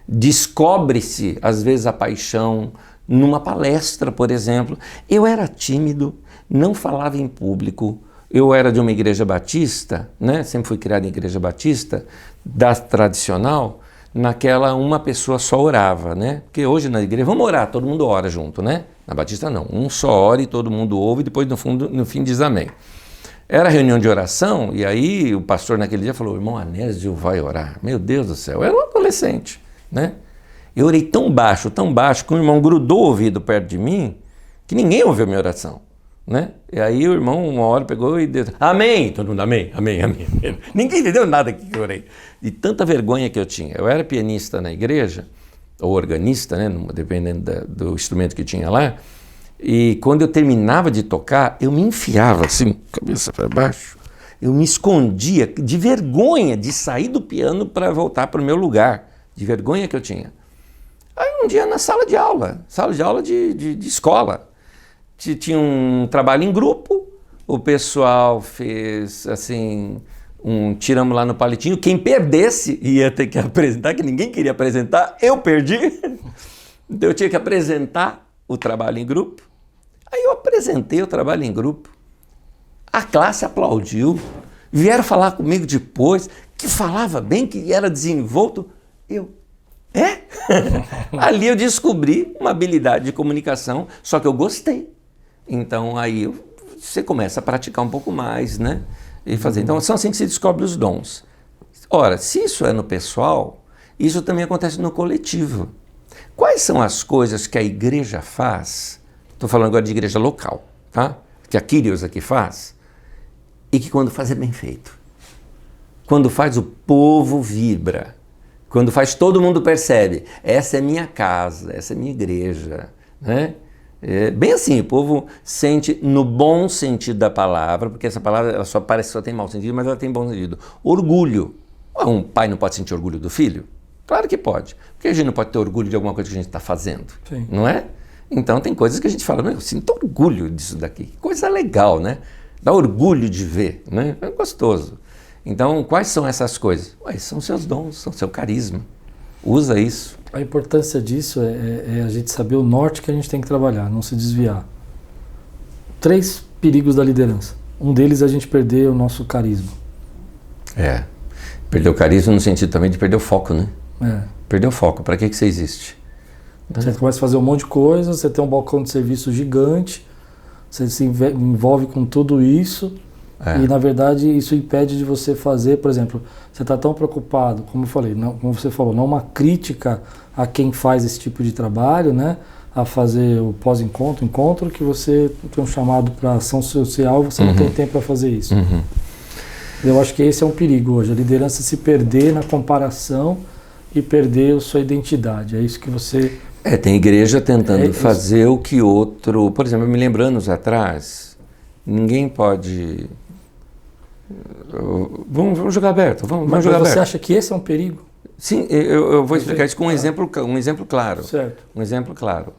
descobre-se às vezes a paixão numa palestra, por exemplo. Eu era tímido, não falava em público, eu era de uma igreja batista, né? Sempre fui criado em igreja batista, da tradicional, naquela uma pessoa só orava, né? Porque hoje na igreja, vamos orar, todo mundo ora junto, né? Na batista não, um só ora e todo mundo ouve e depois no fim diz amém. Era reunião de oração e aí o pastor naquele dia falou, irmão Anésio vai orar. Meu Deus do céu, eu era um adolescente, né? Eu orei tão baixo, que o irmão grudou o ouvido perto de mim que ninguém ouviu a minha oração, né? E aí o irmão uma hora pegou e disse, amém, todo mundo amém, amém, amém. Ninguém entendeu nada que eu orei. De tanta vergonha que eu tinha. Eu era pianista na igreja, ou organista, né? Dependendo do instrumento que tinha lá. E quando eu terminava de tocar, eu me enfiava assim, cabeça para baixo. Eu me escondia de vergonha de sair do piano para voltar para o meu lugar. De vergonha que eu tinha. Aí um dia na sala de aula de escola, tinha um trabalho em grupo, o pessoal fez assim, tiramos lá no palitinho, quem perdesse ia ter que apresentar, que ninguém queria apresentar, eu perdi. Então eu tinha que apresentar o trabalho em grupo. Aí eu apresentei o trabalho em grupo, a classe aplaudiu, vieram falar comigo depois, que falava bem, que era desenvolto. Ali eu descobri uma habilidade de comunicação, só que eu gostei. Então aí você começa a praticar um pouco mais, né? E fazer. Então são assim que se descobre os dons. Ora, se isso é no pessoal, isso também acontece no coletivo. Quais são as coisas que a igreja faz? Estou falando agora de igreja local, tá? Que a Kyrios aqui faz, e que quando faz é bem feito. Quando faz o povo vibra. Quando faz todo mundo percebe, essa é minha casa, essa é minha igreja, né? É bem assim, o povo sente no bom sentido da palavra, porque essa palavra ela só parece que só tem mau sentido, mas ela tem bom sentido. Orgulho. Um pai não pode sentir orgulho do filho? Claro que pode. Porque a gente não pode ter orgulho de alguma coisa que a gente está fazendo, Sim. Não é? Então tem coisas que a gente fala, eu sinto orgulho disso daqui. Coisa legal, né? Dá orgulho de ver, né? É gostoso. Então, quais são essas coisas? São seus dons, são seu carisma. Usa isso. A importância disso é a gente saber o norte que a gente tem que trabalhar, não se desviar. 3 perigos da liderança. Um deles é a gente perder o nosso carisma. Perder o carisma no sentido também de perder o foco, né? Perder o foco. Para que você existe? Você começa a fazer um monte de coisa, você tem um balcão de serviço gigante, você se envolve com tudo isso e, na verdade, isso impede de você fazer, por exemplo, você está tão preocupado, como eu falei, não, como você falou, não uma crítica a quem faz esse tipo de trabalho, né, a fazer o pós-encontro, encontro, que você tem um chamado para ação social, você não tem tempo para fazer isso. Eu acho que esse é um perigo hoje, a liderança se perder na comparação e perder a sua identidade. É isso que você Tem igreja tentando fazer o que outro... Por exemplo, eu me lembro anos atrás, ninguém pode... Vamos jogar aberto, vamos jogar aberto. Você acha que esse é um perigo? Sim, eu vou explicar isso com um exemplo claro. Certo. Um exemplo claro.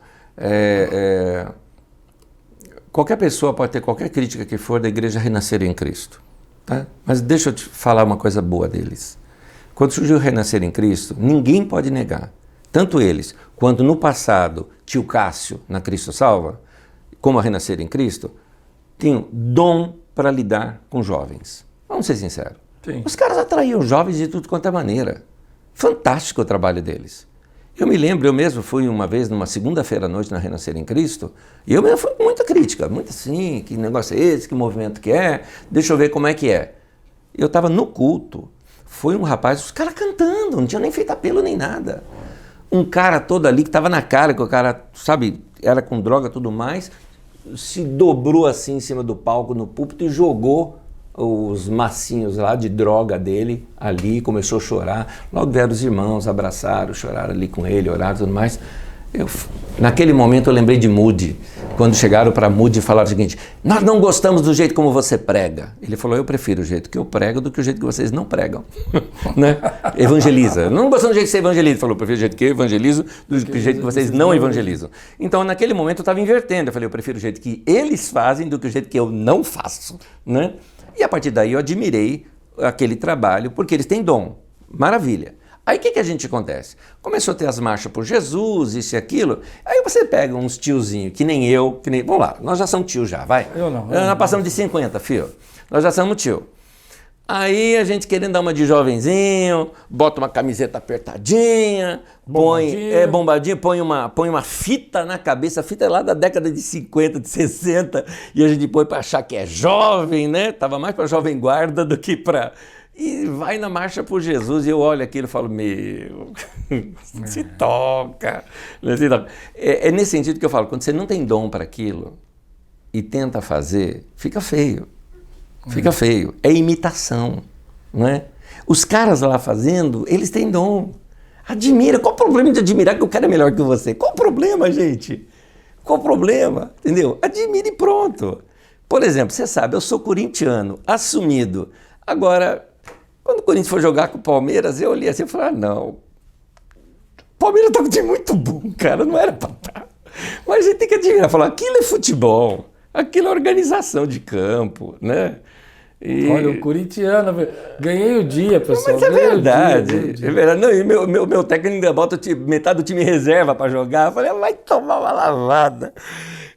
Qualquer pessoa pode ter qualquer crítica que for da igreja Renascer em Cristo. Tá? Mas deixa eu te falar uma coisa boa deles. Quando surgiu o Renascer em Cristo, ninguém pode negar. Tanto eles, quanto no passado, tio Cássio, na Cristo Salva, como a Renascer em Cristo, tinham dom para lidar com jovens. Vamos ser sinceros. Sim. Os caras atraíam jovens de tudo quanto é maneira. Fantástico o trabalho deles. Eu me lembro, eu mesmo fui uma vez, numa segunda-feira à noite na Renascer em Cristo, e eu mesmo fui com muita crítica, muito assim, que negócio é esse, que movimento que é, deixa eu ver como é que é. Eu estava no culto, foi um rapaz, os caras cantando, não tinha nem feito apelo nem nada. Um cara todo ali que estava na cara, que o cara, sabe, era com droga e tudo mais, se dobrou assim em cima do palco, no púlpito, e jogou os massinhos lá de droga dele ali, começou a chorar. Logo vieram os irmãos, abraçaram, choraram ali com ele, oraram e tudo mais. Naquele momento eu lembrei de Moody, quando chegaram para Moody e falaram o seguinte: nós não gostamos do jeito como você prega. Ele falou: eu prefiro o jeito que eu prego do que o jeito que vocês não pregam. Né? Evangeliza. Não gostamos do jeito que você evangeliza. Ele falou: eu prefiro o jeito que eu evangelizo do que o jeito que vocês não evangelizam. Então naquele momento eu estava invertendo. Eu falei: eu prefiro o jeito que eles fazem do que o jeito que eu não faço. Né? E a partir daí eu admirei aquele trabalho, porque eles têm dom. Maravilha. Aí o que a gente acontece? Começou a ter as marchas por Jesus, isso e aquilo. Aí você pega uns tiozinhos, que nem eu, que nem... Vamos lá, nós já somos tio já, vai. Eu não. Nós passamos de 50, filho. Nós já somos tio. Aí a gente querendo dar uma de jovenzinho, bota uma camiseta apertadinha, bombadinha, põe uma fita na cabeça, a fita é lá da década de 50, de 60, e a gente põe para achar que é jovem, né? Tava mais para jovem guarda do que para... E vai na marcha por Jesus, e eu olho aquilo e falo: meu, se toca. É nesse sentido que eu falo, quando você não tem dom para aquilo e tenta fazer, fica feio. Fica feio. É imitação, não é? Os caras lá fazendo, eles têm dom. Admira. Qual o problema de admirar que o cara é melhor que você? Qual o problema, gente? Qual o problema? Entendeu? Admire e pronto. Por exemplo, você sabe, eu sou corintiano, assumido. Agora... Quando o Corinthians foi jogar com o Palmeiras, eu olhei assim e falei: ah, não, o Palmeiras tá com um time muito bom, cara, não era pra estar. Mas a gente tem que admirar, falar: aquilo é futebol, aquilo é organização de campo, né? E... Olha, o corintiano, ganhei o dia, pessoal. Mas é verdade, é verdade. Não, e meu técnico ainda bota metade do time reserva pra jogar. Eu falei: vai tomar uma lavada.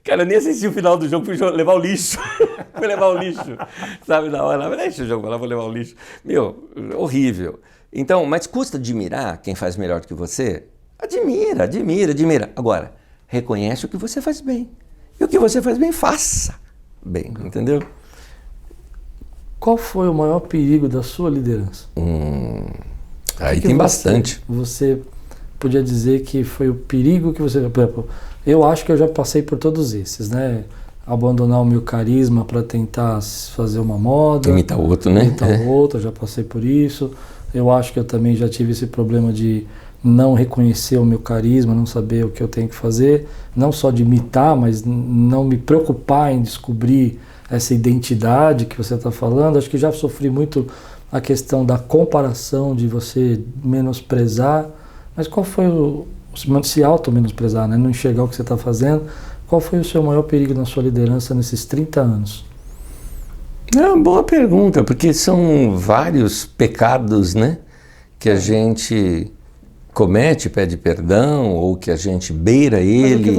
Cara, eu nem assisti o final do jogo, fui levar o lixo. Fui levar o lixo, sabe, na hora. Deixa o jogo, lá vou levar o lixo. Meu, horrível. Então, mas custa admirar quem faz melhor do que você? Admira. Agora, reconhece o que você faz bem. E o que você faz bem, faça bem, entendeu? Qual foi o maior perigo da sua liderança? Aí tem bastante. Você podia dizer que foi o perigo que você... Eu acho que eu já passei por todos esses, né? Abandonar o meu carisma para tentar fazer uma moda. Imitar o outro, né? Imitar o outro, eu já passei por isso. Eu acho que eu também já tive esse problema de não reconhecer o meu carisma, não saber o que eu tenho que fazer. Não só de imitar, mas não me preocupar em descobrir essa identidade que você está falando. Acho que já sofri muito a questão da comparação, de você menosprezar. Mas qual foi se auto-menosprezar, né? Não enxergar o que você está fazendo. Qual foi o seu maior perigo na sua liderança nesses 30 anos? É uma boa pergunta, porque são vários pecados, né, que a gente comete, pede perdão, ou que a gente beira ele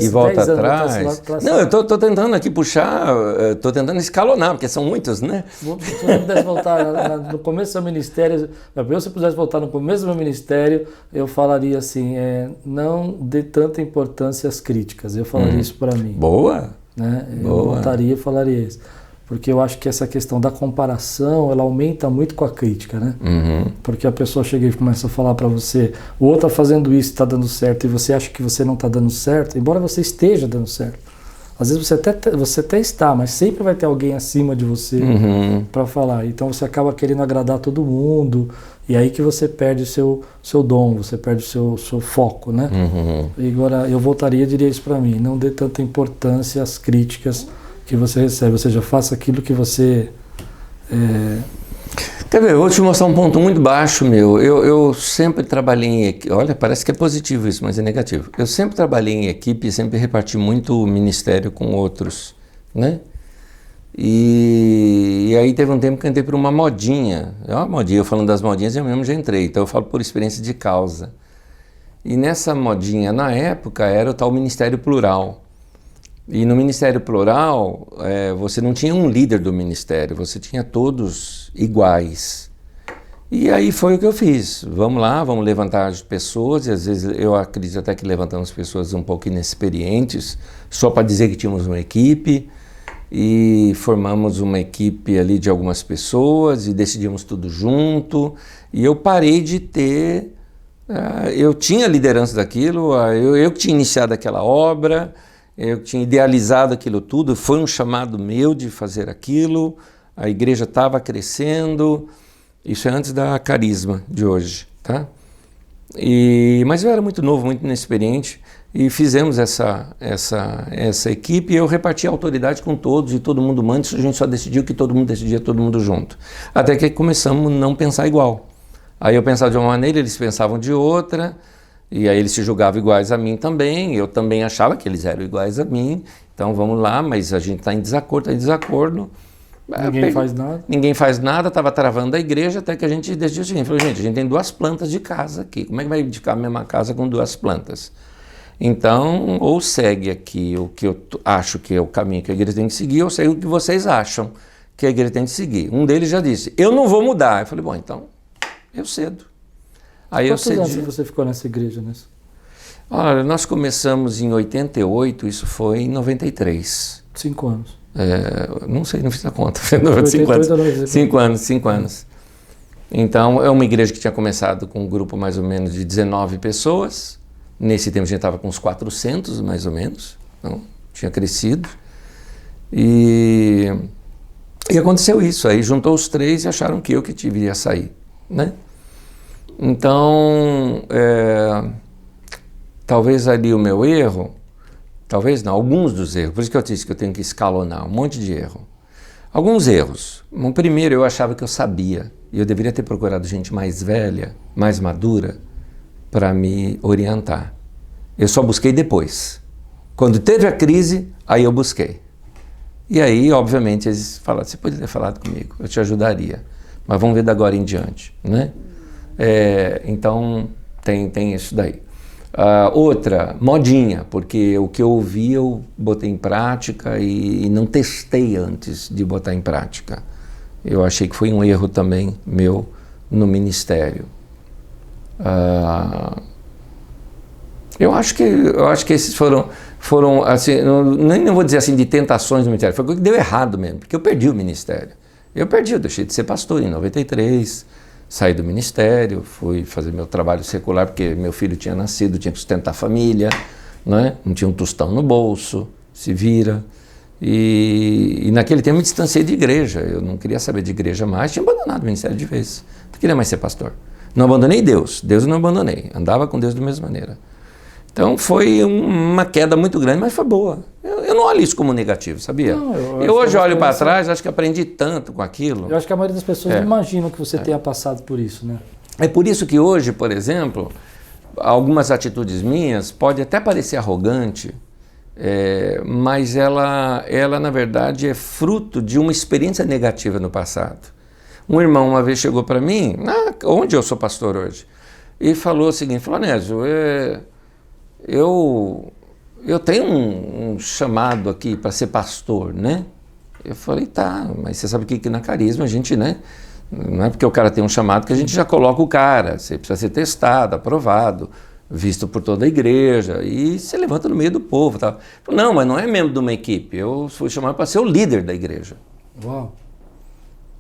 e volta atrás. Não, eu estou tentando aqui puxar, estou tentando escalonar, porque são muitos, né? Se você pudesse voltar no começo do seu ministério, se você pudesse voltar no começo do meu ministério, eu falaria assim, não dê tanta importância às críticas, eu falaria isso para mim. Boa! Né? Eu voltaria e falaria isso. Porque eu acho que essa questão da comparação, ela aumenta muito com a crítica, né? Porque a pessoa chega e começa a falar para você, o outro está fazendo isso, está dando certo, e você acha que você não está dando certo, embora você esteja dando certo. Às vezes você até está, mas sempre vai ter alguém acima de você para falar. Então você acaba querendo agradar todo mundo, e aí que você perde o seu dom, você perde o seu foco, né? E agora eu voltaria e diria isso para mim: não dê tanta importância às críticas que você recebe, ou seja, faça aquilo que você... Quer ver, eu vou te mostrar um ponto muito baixo meu. Eu sempre trabalhei em equipe. Olha, parece que é positivo isso, mas é negativo. Eu sempre trabalhei em equipe e sempre reparti muito o ministério com outros, né? E aí teve um tempo que eu entrei por uma modinha. É uma modinha, eu falando das modinhas, eu mesmo já entrei. Então eu falo por experiência de causa. E nessa modinha, na época, era o tal Ministério Plural. E no Ministério Plural, você não tinha um líder do ministério, você tinha todos iguais. E aí foi o que eu fiz. Vamos lá, vamos levantar as pessoas, e às vezes eu acredito até que levantamos pessoas um pouco inexperientes, só para dizer que tínhamos uma equipe, e formamos uma equipe ali de algumas pessoas, e decidimos tudo junto, e eu parei de ter... eu tinha liderança daquilo, eu que tinha iniciado aquela obra... Eu tinha idealizado aquilo tudo, foi um chamado meu de fazer aquilo, a igreja estava crescendo, isso é antes da Carisma de hoje, tá? Mas eu era muito novo, muito inexperiente, e fizemos essa equipe, e eu reparti a autoridade com todos, e todo mundo manda, a gente só decidiu que todo mundo decidia, todo mundo junto. Até que começamos a não pensar igual. Aí eu pensava de uma maneira, eles pensavam de outra, e aí eles se julgavam iguais a mim também, eu também achava que eles eram iguais a mim, então vamos lá, mas a gente está em desacordo, faz nada. Ninguém faz nada, estava travando a igreja, até que a gente decidiu o seguinte, falou, gente, a gente tem 2 plantas de casa aqui, como é que vai edificar a mesma casa com 2 plantas? Então, ou segue aqui o que eu acho que é o caminho que a igreja tem que seguir, ou segue o que vocês acham que a igreja tem que seguir. Um deles já disse, eu não vou mudar. Eu falei, bom, então eu cedo. Aí Quantos anos você ficou nessa igreja? Olha, nós começamos em 88, isso foi em 93. 5 anos. Não sei, não fiz a conta. 5 anos. Então, é uma igreja que tinha começado com um grupo mais ou menos de 19 pessoas. Nesse tempo a gente estava com uns 400, mais ou menos. Então, tinha crescido. E aconteceu isso. Aí juntou os 3 e acharam que eu que deveria sair, né? Então, talvez ali o meu erro, talvez não, alguns dos erros, por isso que eu disse que eu tenho que escalonar um monte de erro. Alguns erros. O primeiro, eu achava que eu sabia, e eu deveria ter procurado gente mais velha, mais madura, para me orientar. Eu só busquei depois. Quando teve a crise, aí eu busquei. E aí, obviamente, eles falaram, você poderia ter falado comigo, eu te ajudaria, mas vamos ver da agora em diante, né? Então, tem isso daí. Outra, modinha, porque o que eu ouvi eu botei em prática e não testei antes de botar em prática. Eu achei que foi um erro também meu no ministério. Eu acho que esses foram assim, não vou dizer assim de tentações do ministério, foi o que deu errado mesmo, porque eu perdi o ministério. Eu deixei de ser pastor em 93, saí do ministério, fui fazer meu trabalho secular, porque meu filho tinha nascido, tinha que sustentar a família, né? Não tinha um tostão no bolso, se vira. E naquele tempo me distanciei de igreja, eu não queria saber de igreja mais, tinha abandonado o ministério de vez, não queria mais ser pastor. Não abandonei Deus eu não abandonei, andava com Deus da mesma maneira. Então foi uma queda muito grande, mas foi boa. Eu não olho isso como negativo, sabia? Não, eu hoje olho para trás, acho que aprendi tanto com aquilo. Eu acho que a maioria das pessoas não imaginam que você tenha passado por isso, né? É por isso que hoje, por exemplo, algumas atitudes minhas podem até parecer arrogante, mas ela na verdade é fruto de uma experiência negativa no passado. Um irmão uma vez chegou para mim, onde eu sou pastor hoje, e falou o seguinte, falou, Nésio, eu tenho um chamado aqui para ser pastor, né? Eu falei, tá, mas você sabe que na Carisma a gente, né? Não é porque o cara tem um chamado que a gente já coloca o cara, você precisa ser testado, aprovado, visto por toda a igreja, e se levanta no meio do povo. Tá? Não, mas não é membro de uma equipe, eu fui chamado para ser o líder da igreja. Uau!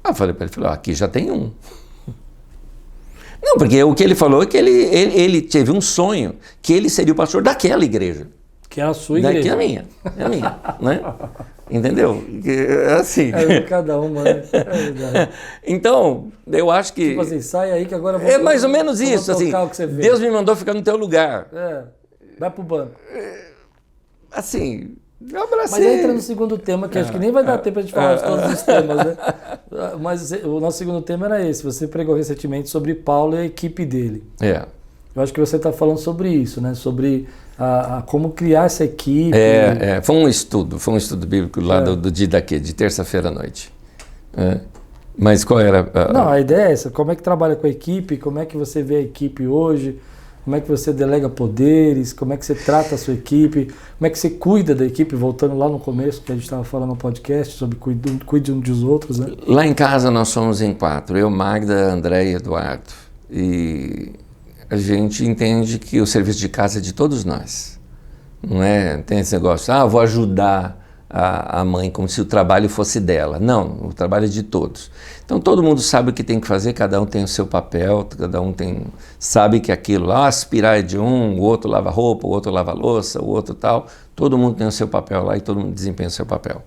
Eu falei para ele, aqui já tem um. Não, porque o que ele falou é que ele teve um sonho, que ele seria o pastor daquela igreja. Que é a sua igreja. Que é a minha, né? Entendeu? Assim. É cada uma, né? É verdade. Então, eu acho que... Tipo assim, sai aí que agora eu vou... É mais ou menos isso, assim, o que você fez. Deus me mandou ficar no teu lugar. Vai pro banco. Assim, eu abracei. Mas entra no segundo tema, que acho que nem vai dar tempo pra gente falar de todos os temas, né? Mas o nosso segundo tema era esse. Você pregou recentemente sobre Paulo e a equipe dele. Eu acho que você está falando sobre isso, né? Sobre como criar essa equipe. Foi um estudo bíblico lá do dia de terça-feira à noite. Mas qual era? Não, a ideia é essa. Como é que trabalha com a equipe? Como é que você vê a equipe hoje? Como é que você delega poderes? Como é que você trata a sua equipe? Como é que você cuida da equipe? Voltando lá no começo, que a gente estava falando no podcast, sobre cuide um dos outros, né? Lá em casa nós somos em 4. Eu, Magda, André e Eduardo. E a gente entende que o serviço de casa é de todos nós. Não é? Tem esse negócio, vou ajudar a mãe como se o trabalho fosse dela. Não, o trabalho é de todos. Então todo mundo sabe o que tem que fazer, cada um tem o seu papel, cada um sabe que aquilo lá, aspirar é de um, o outro lava roupa, o outro lava louça, o outro tal. Todo mundo tem o seu papel lá e todo mundo desempenha o seu papel.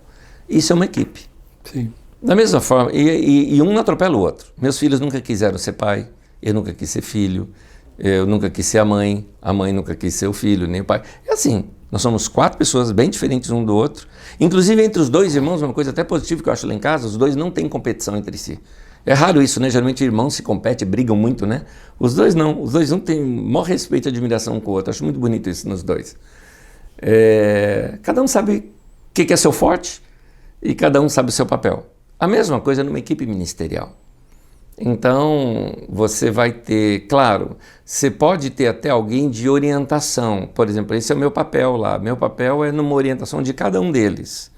Isso é uma equipe. Sim. Da mesma forma, e um não atropela o outro. Meus filhos nunca quiseram ser pai, eu nunca quis ser filho, eu nunca quis ser a mãe nunca quis ser o filho, nem o pai. É assim, nós somos 4 pessoas bem diferentes um do outro. Inclusive entre os 2 irmãos, uma coisa até positiva que eu acho lá em casa, os 2 não têm competição entre si. É raro isso, né? Geralmente irmãos se competem, brigam muito, né? Os 2 não, os 2 não têm maior respeito e admiração um com o outro. Acho muito bonito isso nos 2. Cada um sabe o que é seu forte e cada um sabe o seu papel. A mesma coisa numa equipe ministerial. Então, você vai ter, claro, você pode ter até alguém de orientação. Por exemplo, esse é o meu papel lá. Meu papel é numa orientação de cada um deles,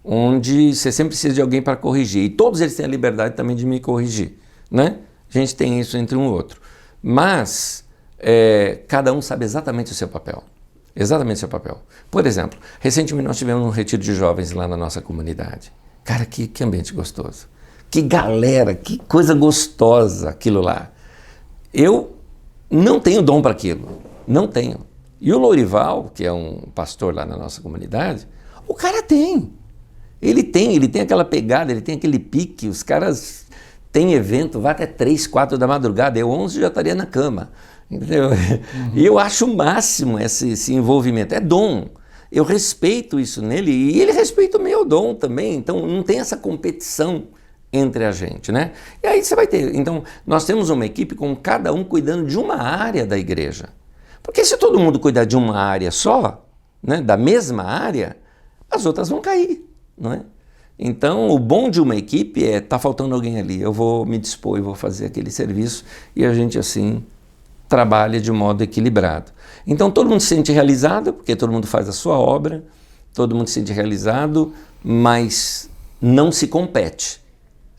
onde você sempre precisa de alguém para corrigir. E todos eles têm a liberdade também de me corrigir, né? A gente tem isso entre um e outro. Mas, cada um sabe exatamente o seu papel. Exatamente o seu papel. Por exemplo, recentemente nós tivemos um retiro de jovens lá na nossa comunidade. Cara, que ambiente gostoso. Que galera, que coisa gostosa aquilo lá. Eu não tenho dom para aquilo, não tenho. E o Lourival, que é um pastor lá na nossa comunidade, o cara tem. Ele tem aquela pegada, ele tem aquele pique, os caras têm evento, vai até 3, 4 da madrugada, eu 11 já estaria na cama, entendeu? E eu acho o máximo esse envolvimento, é dom. Eu respeito isso nele e ele respeita o meu dom também, então não tem essa competição entre a gente, né? E aí você vai ter, então nós temos uma equipe com cada um cuidando de uma área da igreja. Porque se todo mundo cuidar de uma área só, né, da mesma área, as outras vão cair, não é? Então o bom de uma equipe tá faltando alguém ali, eu vou me dispor e vou fazer aquele serviço e a gente assim trabalha de modo equilibrado. Então todo mundo se sente realizado, porque todo mundo faz a sua obra, todo mundo se sente realizado, mas não se compete.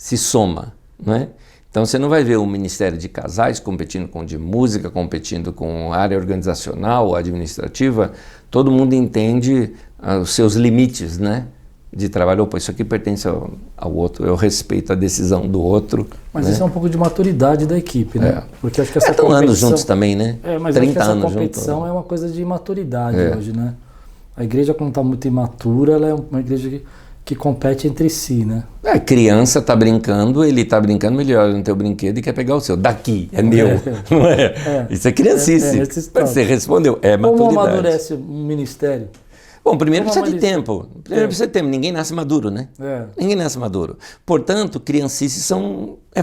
Se soma, não é? Então você não vai ver o Ministério de Casais competindo com o de música, competindo com a área organizacional, administrativa. Todo mundo entende os seus limites, né? De trabalho. Opa, isso aqui pertence ao outro, eu respeito a decisão do outro. Mas né? Isso é um pouco de maturidade da equipe, né? Porque acho que essa competição... anos juntos também, né? Mas 30 acho que essa anos competição juntos. É uma coisa de maturidade hoje, né? A igreja, quando está muito imatura, ela é uma igreja que compete entre si, né? A criança está brincando, ele está brincando, ele olha no teu brinquedo e quer pegar o seu. Daqui, é meu, não é? Isso é criancice. Você respondeu, é maturidade. Como amadurece um ministério? Bom, primeiro precisa de tempo. Primeiro precisa de tempo. Ninguém nasce maduro, né? Ninguém nasce maduro. Portanto, criancice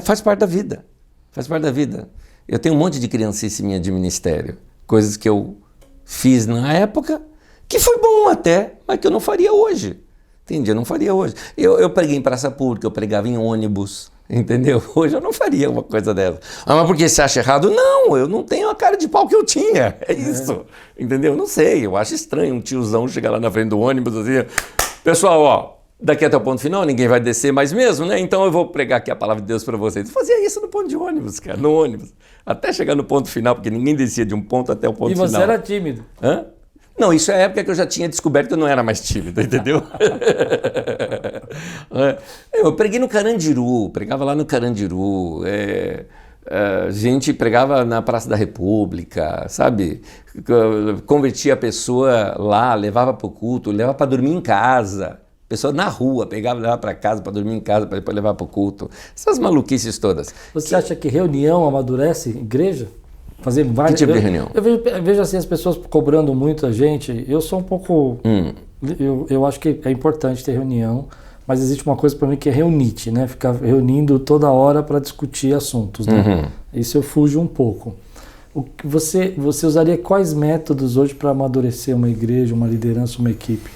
faz parte da vida. Faz parte da vida. Eu tenho um monte de criancice minha de ministério. Coisas que eu fiz na época, que foi bom até, mas que eu não faria hoje. Entendi, eu não faria hoje. Eu preguei em praça pública, eu pregava em ônibus, entendeu? Hoje eu não faria uma coisa dessa. Mas por que você acha errado? Não, eu não tenho a cara de pau que eu tinha. É isso, entendeu? Não sei, eu acho estranho um tiozão chegar lá na frente do ônibus assim, pessoal, ó, daqui até o ponto final ninguém vai descer mais mesmo, né? Então eu vou pregar aqui a palavra de Deus para vocês. Eu fazia isso no ponto de ônibus, cara, no ônibus. Até chegar no ponto final, porque ninguém descia de um ponto até o ponto final. E você era tímido? Hã? Não, isso é a época que eu já tinha descoberto que eu não era mais tímido, entendeu? Eu preguei no Carandiru, pregava lá no Carandiru. A gente pregava na Praça da República, sabe? Convertia a pessoa lá, levava para o culto, levava para dormir em casa. A pessoa na rua pegava e levava para casa para dormir em casa, para depois levar para o culto. Essas maluquices todas. Você acha que reunião amadurece igreja? Fazer várias... Que tipo de reunião? Eu vejo assim as pessoas cobrando muito a gente. Eu sou um pouco... Eu acho que é importante ter reunião, mas existe uma coisa para mim que é reunite, né? Ficar reunindo toda hora para discutir assuntos, né? Isso eu fujo um pouco. Você usaria quais métodos hoje para amadurecer uma igreja, uma liderança, uma equipe?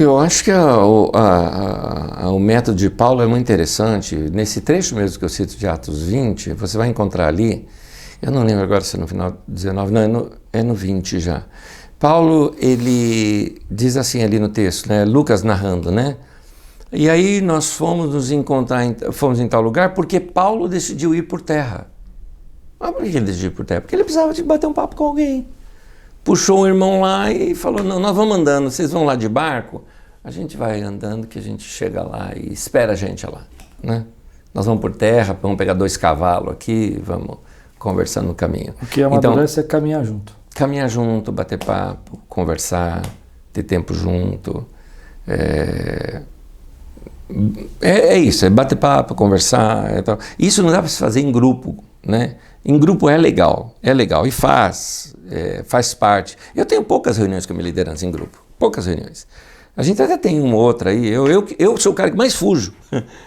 Eu acho que o método de Paulo é muito interessante. Nesse trecho mesmo que eu cito de Atos 20, você vai encontrar ali, eu não lembro agora se é no final 19, não, é no 20 já. Paulo, ele diz assim ali no texto, né? Lucas narrando, né? E aí nós fomos nos encontrar, fomos em tal lugar porque Paulo decidiu ir por terra. Mas por que ele decidiu ir por terra? Porque ele precisava de bater um papo com alguém. Puxou um irmão lá e falou, não, nós vamos andando, vocês vão lá de barco? A gente vai andando que a gente chega lá e espera a gente lá, né? Nós vamos por terra, vamos pegar 2 cavalos aqui, vamos conversando no caminho. O que amadurece é caminhar junto. Caminhar junto, bater papo, conversar, ter tempo junto. É isso, é bater papo, conversar. Tal. Isso não dá para se fazer em grupo, né? Em grupo é legal e faz parte. Eu tenho poucas reuniões com a minha liderança em grupo, poucas reuniões. A gente até tem uma ou outra aí, eu sou o cara que mais fujo.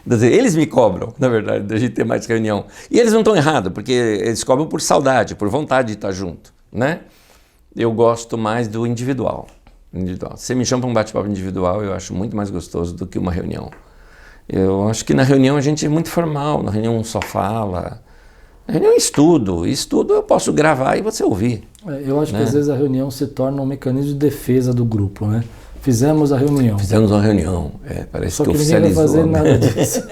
Eles me cobram, na verdade, da gente ter mais reunião. E eles não estão errados, porque eles cobram por saudade, por vontade de estar junto, né? Eu gosto mais do individual. Você me chama para um bate-papo individual, eu acho muito mais gostoso do que uma reunião. Eu acho que na reunião a gente é muito formal, na reunião só fala. Na reunião estudo eu posso gravar e você ouvir. Eu acho que às vezes a reunião se torna um mecanismo de defesa do grupo, né? Fizemos a reunião. Fizemos uma reunião, parece só que oficializou. Só que ninguém vai fazer nada disso.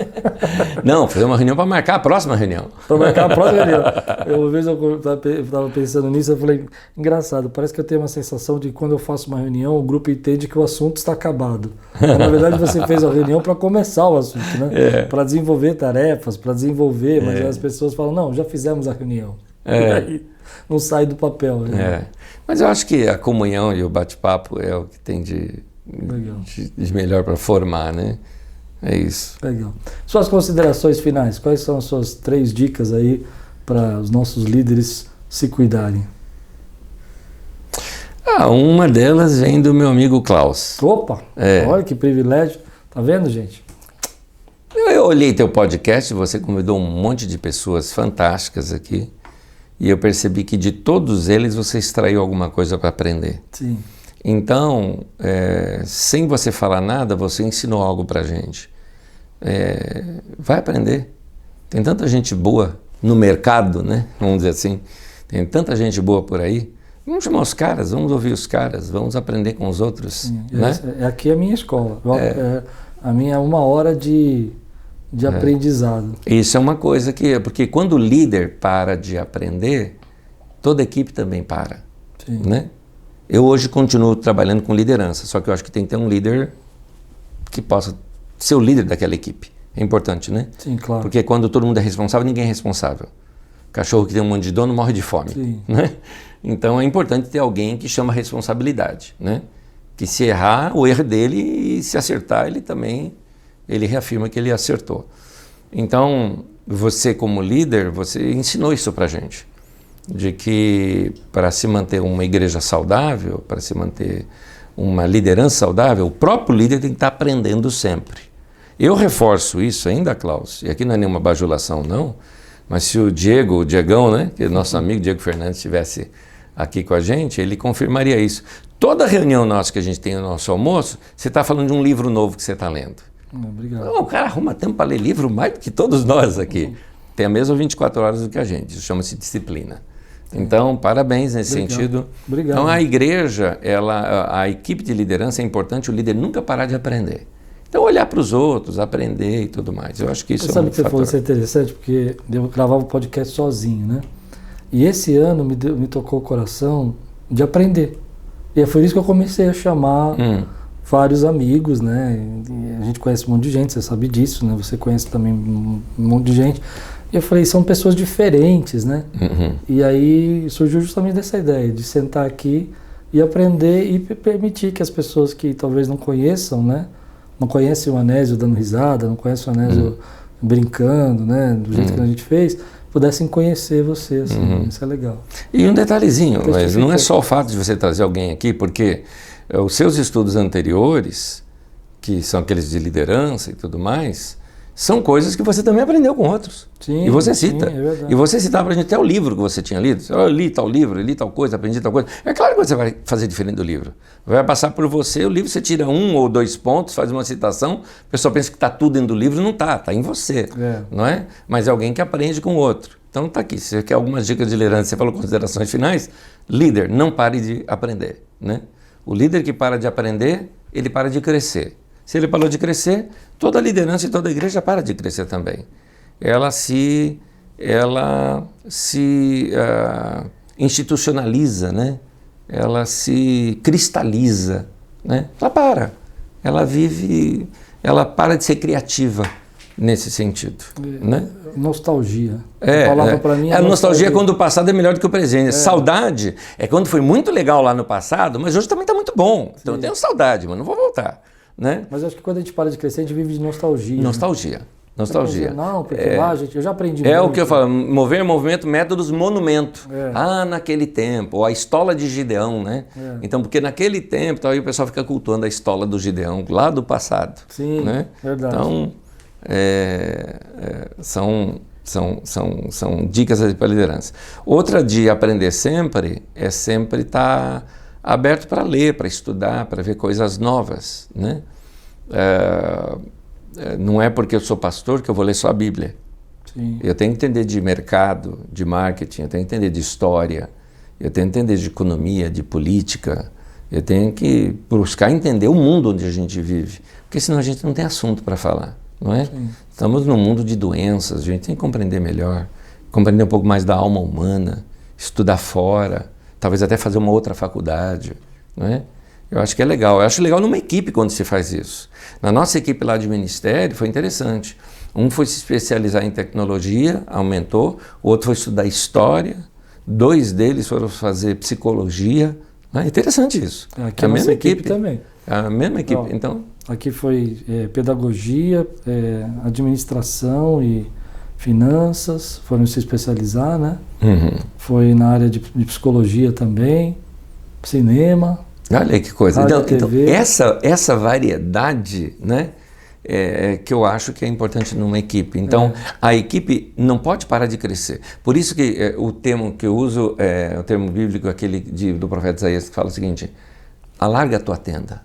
Não, fizemos uma reunião para marcar a próxima reunião. Para marcar a próxima reunião. Uma vez eu estava pensando nisso, eu falei, engraçado, parece que eu tenho uma sensação de que quando eu faço uma reunião, o grupo entende que o assunto está acabado. Mas, na verdade, você fez a reunião para começar o assunto, né? Para desenvolver tarefas, para desenvolver, mas as pessoas falam, não, já fizemos a reunião. E aí não sai do papel. Né? Mas eu acho que a comunhão e o bate-papo é o que tem de melhor para formar, né? É isso. Legal. Suas considerações finais, quais são as suas 3 dicas aí para os nossos líderes se cuidarem? Uma delas vem do meu amigo Klaus. Opa! Olha que privilégio. Tá vendo, gente? Eu olhei teu podcast, você convidou um monte de pessoas fantásticas aqui. E eu percebi que de todos eles você extraiu alguma coisa para aprender. Sim. Então, sem você falar nada, você ensinou algo para a gente. Vai aprender. Tem tanta gente boa no mercado, né? Vamos dizer assim. Tem tanta gente boa por aí. Vamos chamar os caras, vamos ouvir os caras, vamos aprender com os outros. Sim, né? Aqui é a minha escola. A minha é 1 hora de aprendizado. Isso é uma coisa porque quando o líder para de aprender, toda a equipe também para. Sim. Né? Eu hoje continuo trabalhando com liderança, só que eu acho que tem que ter um líder que possa ser o líder daquela equipe. É importante, né? Sim, claro. Porque quando todo mundo é responsável, ninguém é responsável. Cachorro que tem um monte de dono morre de fome. Sim. Né? Então é importante ter alguém que chama responsabilidade, né? Que se errar, o erro dele, e se acertar, ele reafirma que ele acertou. Então, você como líder, você ensinou isso pra gente. De que para se manter uma igreja saudável, para se manter uma liderança saudável, o próprio líder tem que estar aprendendo sempre. Eu reforço isso ainda, Klaus, e aqui não é nenhuma bajulação não, mas se o Diegão, né, que é nosso amigo Diego Fernandes, estivesse aqui com a gente, ele confirmaria isso. Toda reunião nossa que a gente tem no nosso almoço, você está falando de um livro novo que você está lendo. Obrigado. O cara arruma tempo para ler livro mais do que todos nós aqui. Tem a mesma 24 horas do que a gente, isso chama-se disciplina. Então, parabéns nesse sentido. Obrigado. Então, a igreja, a equipe de liderança é importante o líder nunca parar de aprender. Então, olhar para os outros, aprender e tudo mais. Eu acho que isso é um fator. Sabe o que você falou, isso é interessante, porque eu gravava o podcast sozinho, né? E esse ano me tocou o coração de aprender. E foi isso que eu comecei a chamar vários amigos, né? E a gente conhece um monte de gente, você sabe disso, né? Você conhece também um monte de gente. E eu falei, são pessoas diferentes, né? Uhum. E aí surgiu justamente dessa ideia de sentar aqui e aprender e permitir que as pessoas que talvez não conheçam, né? Não conhecem o Anésio dando risada, não conhecem o Anésio brincando, né? Do jeito que a gente fez, pudessem conhecer você, assim. Isso é legal. E um detalhezinho, mas não é só o fato de você trazer alguém aqui, porque os seus estudos anteriores, que são aqueles de liderança e tudo mais, são coisas que você também aprendeu com outros. Sim, e você cita. Sim, é verdade. E você citava pra gente até o livro que você tinha lido. Eu li tal livro, eu li tal coisa, aprendi tal coisa. É claro que você vai fazer diferente do livro. Vai passar por você, o livro você tira 1 ou 2 pontos, faz uma citação, o pessoal pensa que está tudo dentro do livro, não está, está em você. Não é? Mas é alguém que aprende com o outro. Então está aqui, se você quer algumas dicas de liderança, você falou considerações finais, líder, não pare de aprender. Né? O líder que para de aprender, ele para de crescer. Se ele parou de crescer, toda a liderança e toda a igreja para de crescer também. Ela se institucionaliza, né? Ela se cristaliza, né? Ela vive, ela para de ser criativa nesse sentido. Né? Nostalgia. A palavra para mim é nostalgia quando o passado é melhor do que o presente. Saudade é quando foi muito legal lá no passado, mas hoje também está muito bom. Então eu tenho saudade, mas não vou voltar. Né? Mas eu acho que quando a gente para de crescer, a gente vive de nostalgia. Nostalgia. Né? Nostalgia. Não, porque lá, gente, eu já aprendi É muito. o que eu falo, movimento, métodos, monumento. Naquele tempo, ou a estola de Gideão, né? Então, porque naquele tempo, então, aí o pessoal fica cultuando a estola do Gideão, lá do passado. Sim, né? Verdade. Então, são dicas para a liderança. Outra de aprender sempre é sempre estar aberto para ler, para estudar, para ver coisas novas, né? Não é porque eu sou pastor que eu vou ler só a Bíblia. Sim. Eu tenho que entender de mercado, de marketing, eu tenho que entender de história, eu tenho que entender de economia, de política, eu tenho que buscar entender o mundo onde a gente vive, porque senão a gente não tem assunto para falar, não é? Sim. Estamos num mundo de doenças, a gente tem que compreender melhor, compreender um pouco mais da alma humana, estudar fora, talvez até fazer uma outra faculdade, não é? Eu acho que é legal. Eu acho legal numa equipe quando se faz isso. Na nossa equipe lá de ministério foi interessante. Um foi se especializar em tecnologia, aumentou. O outro foi estudar história. 2 deles foram fazer psicologia. É interessante isso. Aqui a mesma equipe também. A mesma equipe. Então, aqui foi pedagogia, administração e finanças. Foram se especializar, né? Foi na área de psicologia também. Cinema. Olha que coisa. Então, TV. essa variedade, né, que eu acho que é importante numa equipe. Então, a equipe não pode parar de crescer. Por isso que o termo que eu uso é o termo bíblico, aquele do profeta Isaías, que fala o seguinte: alarga a tua tenda.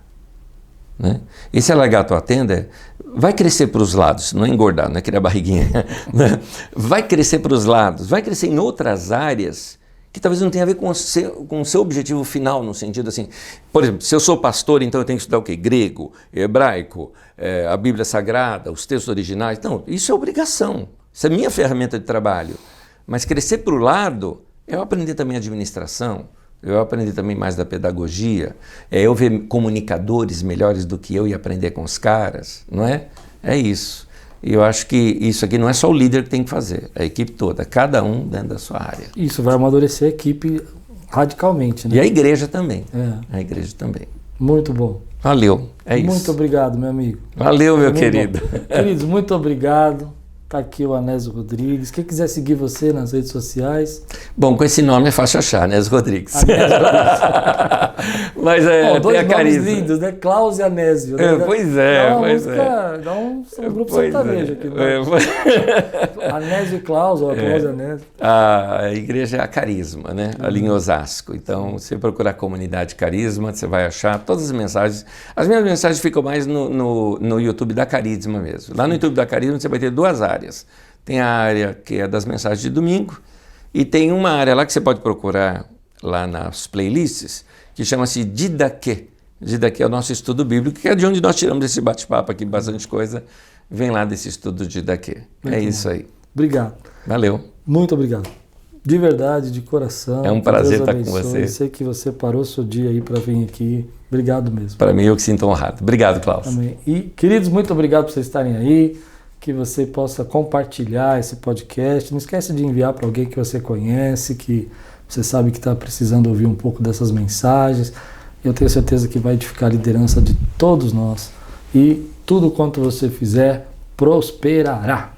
Né? E se alargar a tua tenda, vai crescer para os lados, não é engordar, não é criar barriguinha. Né? Vai crescer para os lados, vai crescer em outras áreas que talvez não tenha a ver com o seu objetivo final, no sentido assim, por exemplo, se eu sou pastor, então eu tenho que estudar o quê? Grego, hebraico, a Bíblia Sagrada, os textos originais. Não, isso é obrigação, isso é minha ferramenta de trabalho. Mas crescer para o lado, eu aprender também administração, eu aprender também mais da pedagogia, eu ver comunicadores melhores do que eu e aprender com os caras, não é? É isso. E eu acho que isso aqui não é só o líder que tem que fazer, é a equipe toda, cada um dentro da sua área. Isso vai amadurecer a equipe radicalmente, né? E a igreja também. A igreja também. Muito bom. Valeu, é isso. Muito obrigado, meu amigo. Valeu, meu querido. Queridos, muito obrigado. Está aqui o Anésio Rodrigues. Quem quiser seguir você nas redes sociais... Bom, com esse nome é fácil achar, Anésio Rodrigues. Mas dois tem a nomes carisma. lindos, né? Klaus e Anésio. Né? Pois é, dá uma pois música, Dá um grupo sertanejo aqui. Anésio e Klaus, ou Klaus e Anésio. A igreja é a Carisma, né? Ali em Osasco. Então, você procurar a comunidade Carisma, você vai achar todas as mensagens. As minhas mensagens ficam mais no YouTube da Carisma mesmo. Lá no YouTube da Carisma você vai ter 2 áreas. Tem a área que é das mensagens de domingo e tem uma área lá que você pode procurar lá nas playlists que chama-se Didaquê. Didaquê é o nosso estudo bíblico, que é de onde nós tiramos esse bate-papo aqui, bastante coisa vem lá desse estudo de Didaquê. É isso aí. Obrigado. Valeu. Muito obrigado. De verdade, de coração. É um prazer estar com você. Eu sei que você parou seu dia aí para vir aqui. Obrigado mesmo. Para mim, eu que sinto honrado. Obrigado, Klaus. Amém. E, queridos, muito obrigado por vocês estarem aí. que você possa compartilhar esse podcast. Não esquece de enviar para alguém que você conhece, que você sabe que está precisando ouvir um pouco dessas mensagens. Eu tenho certeza que vai edificar a liderança de todos nós. E tudo quanto você fizer, prosperará.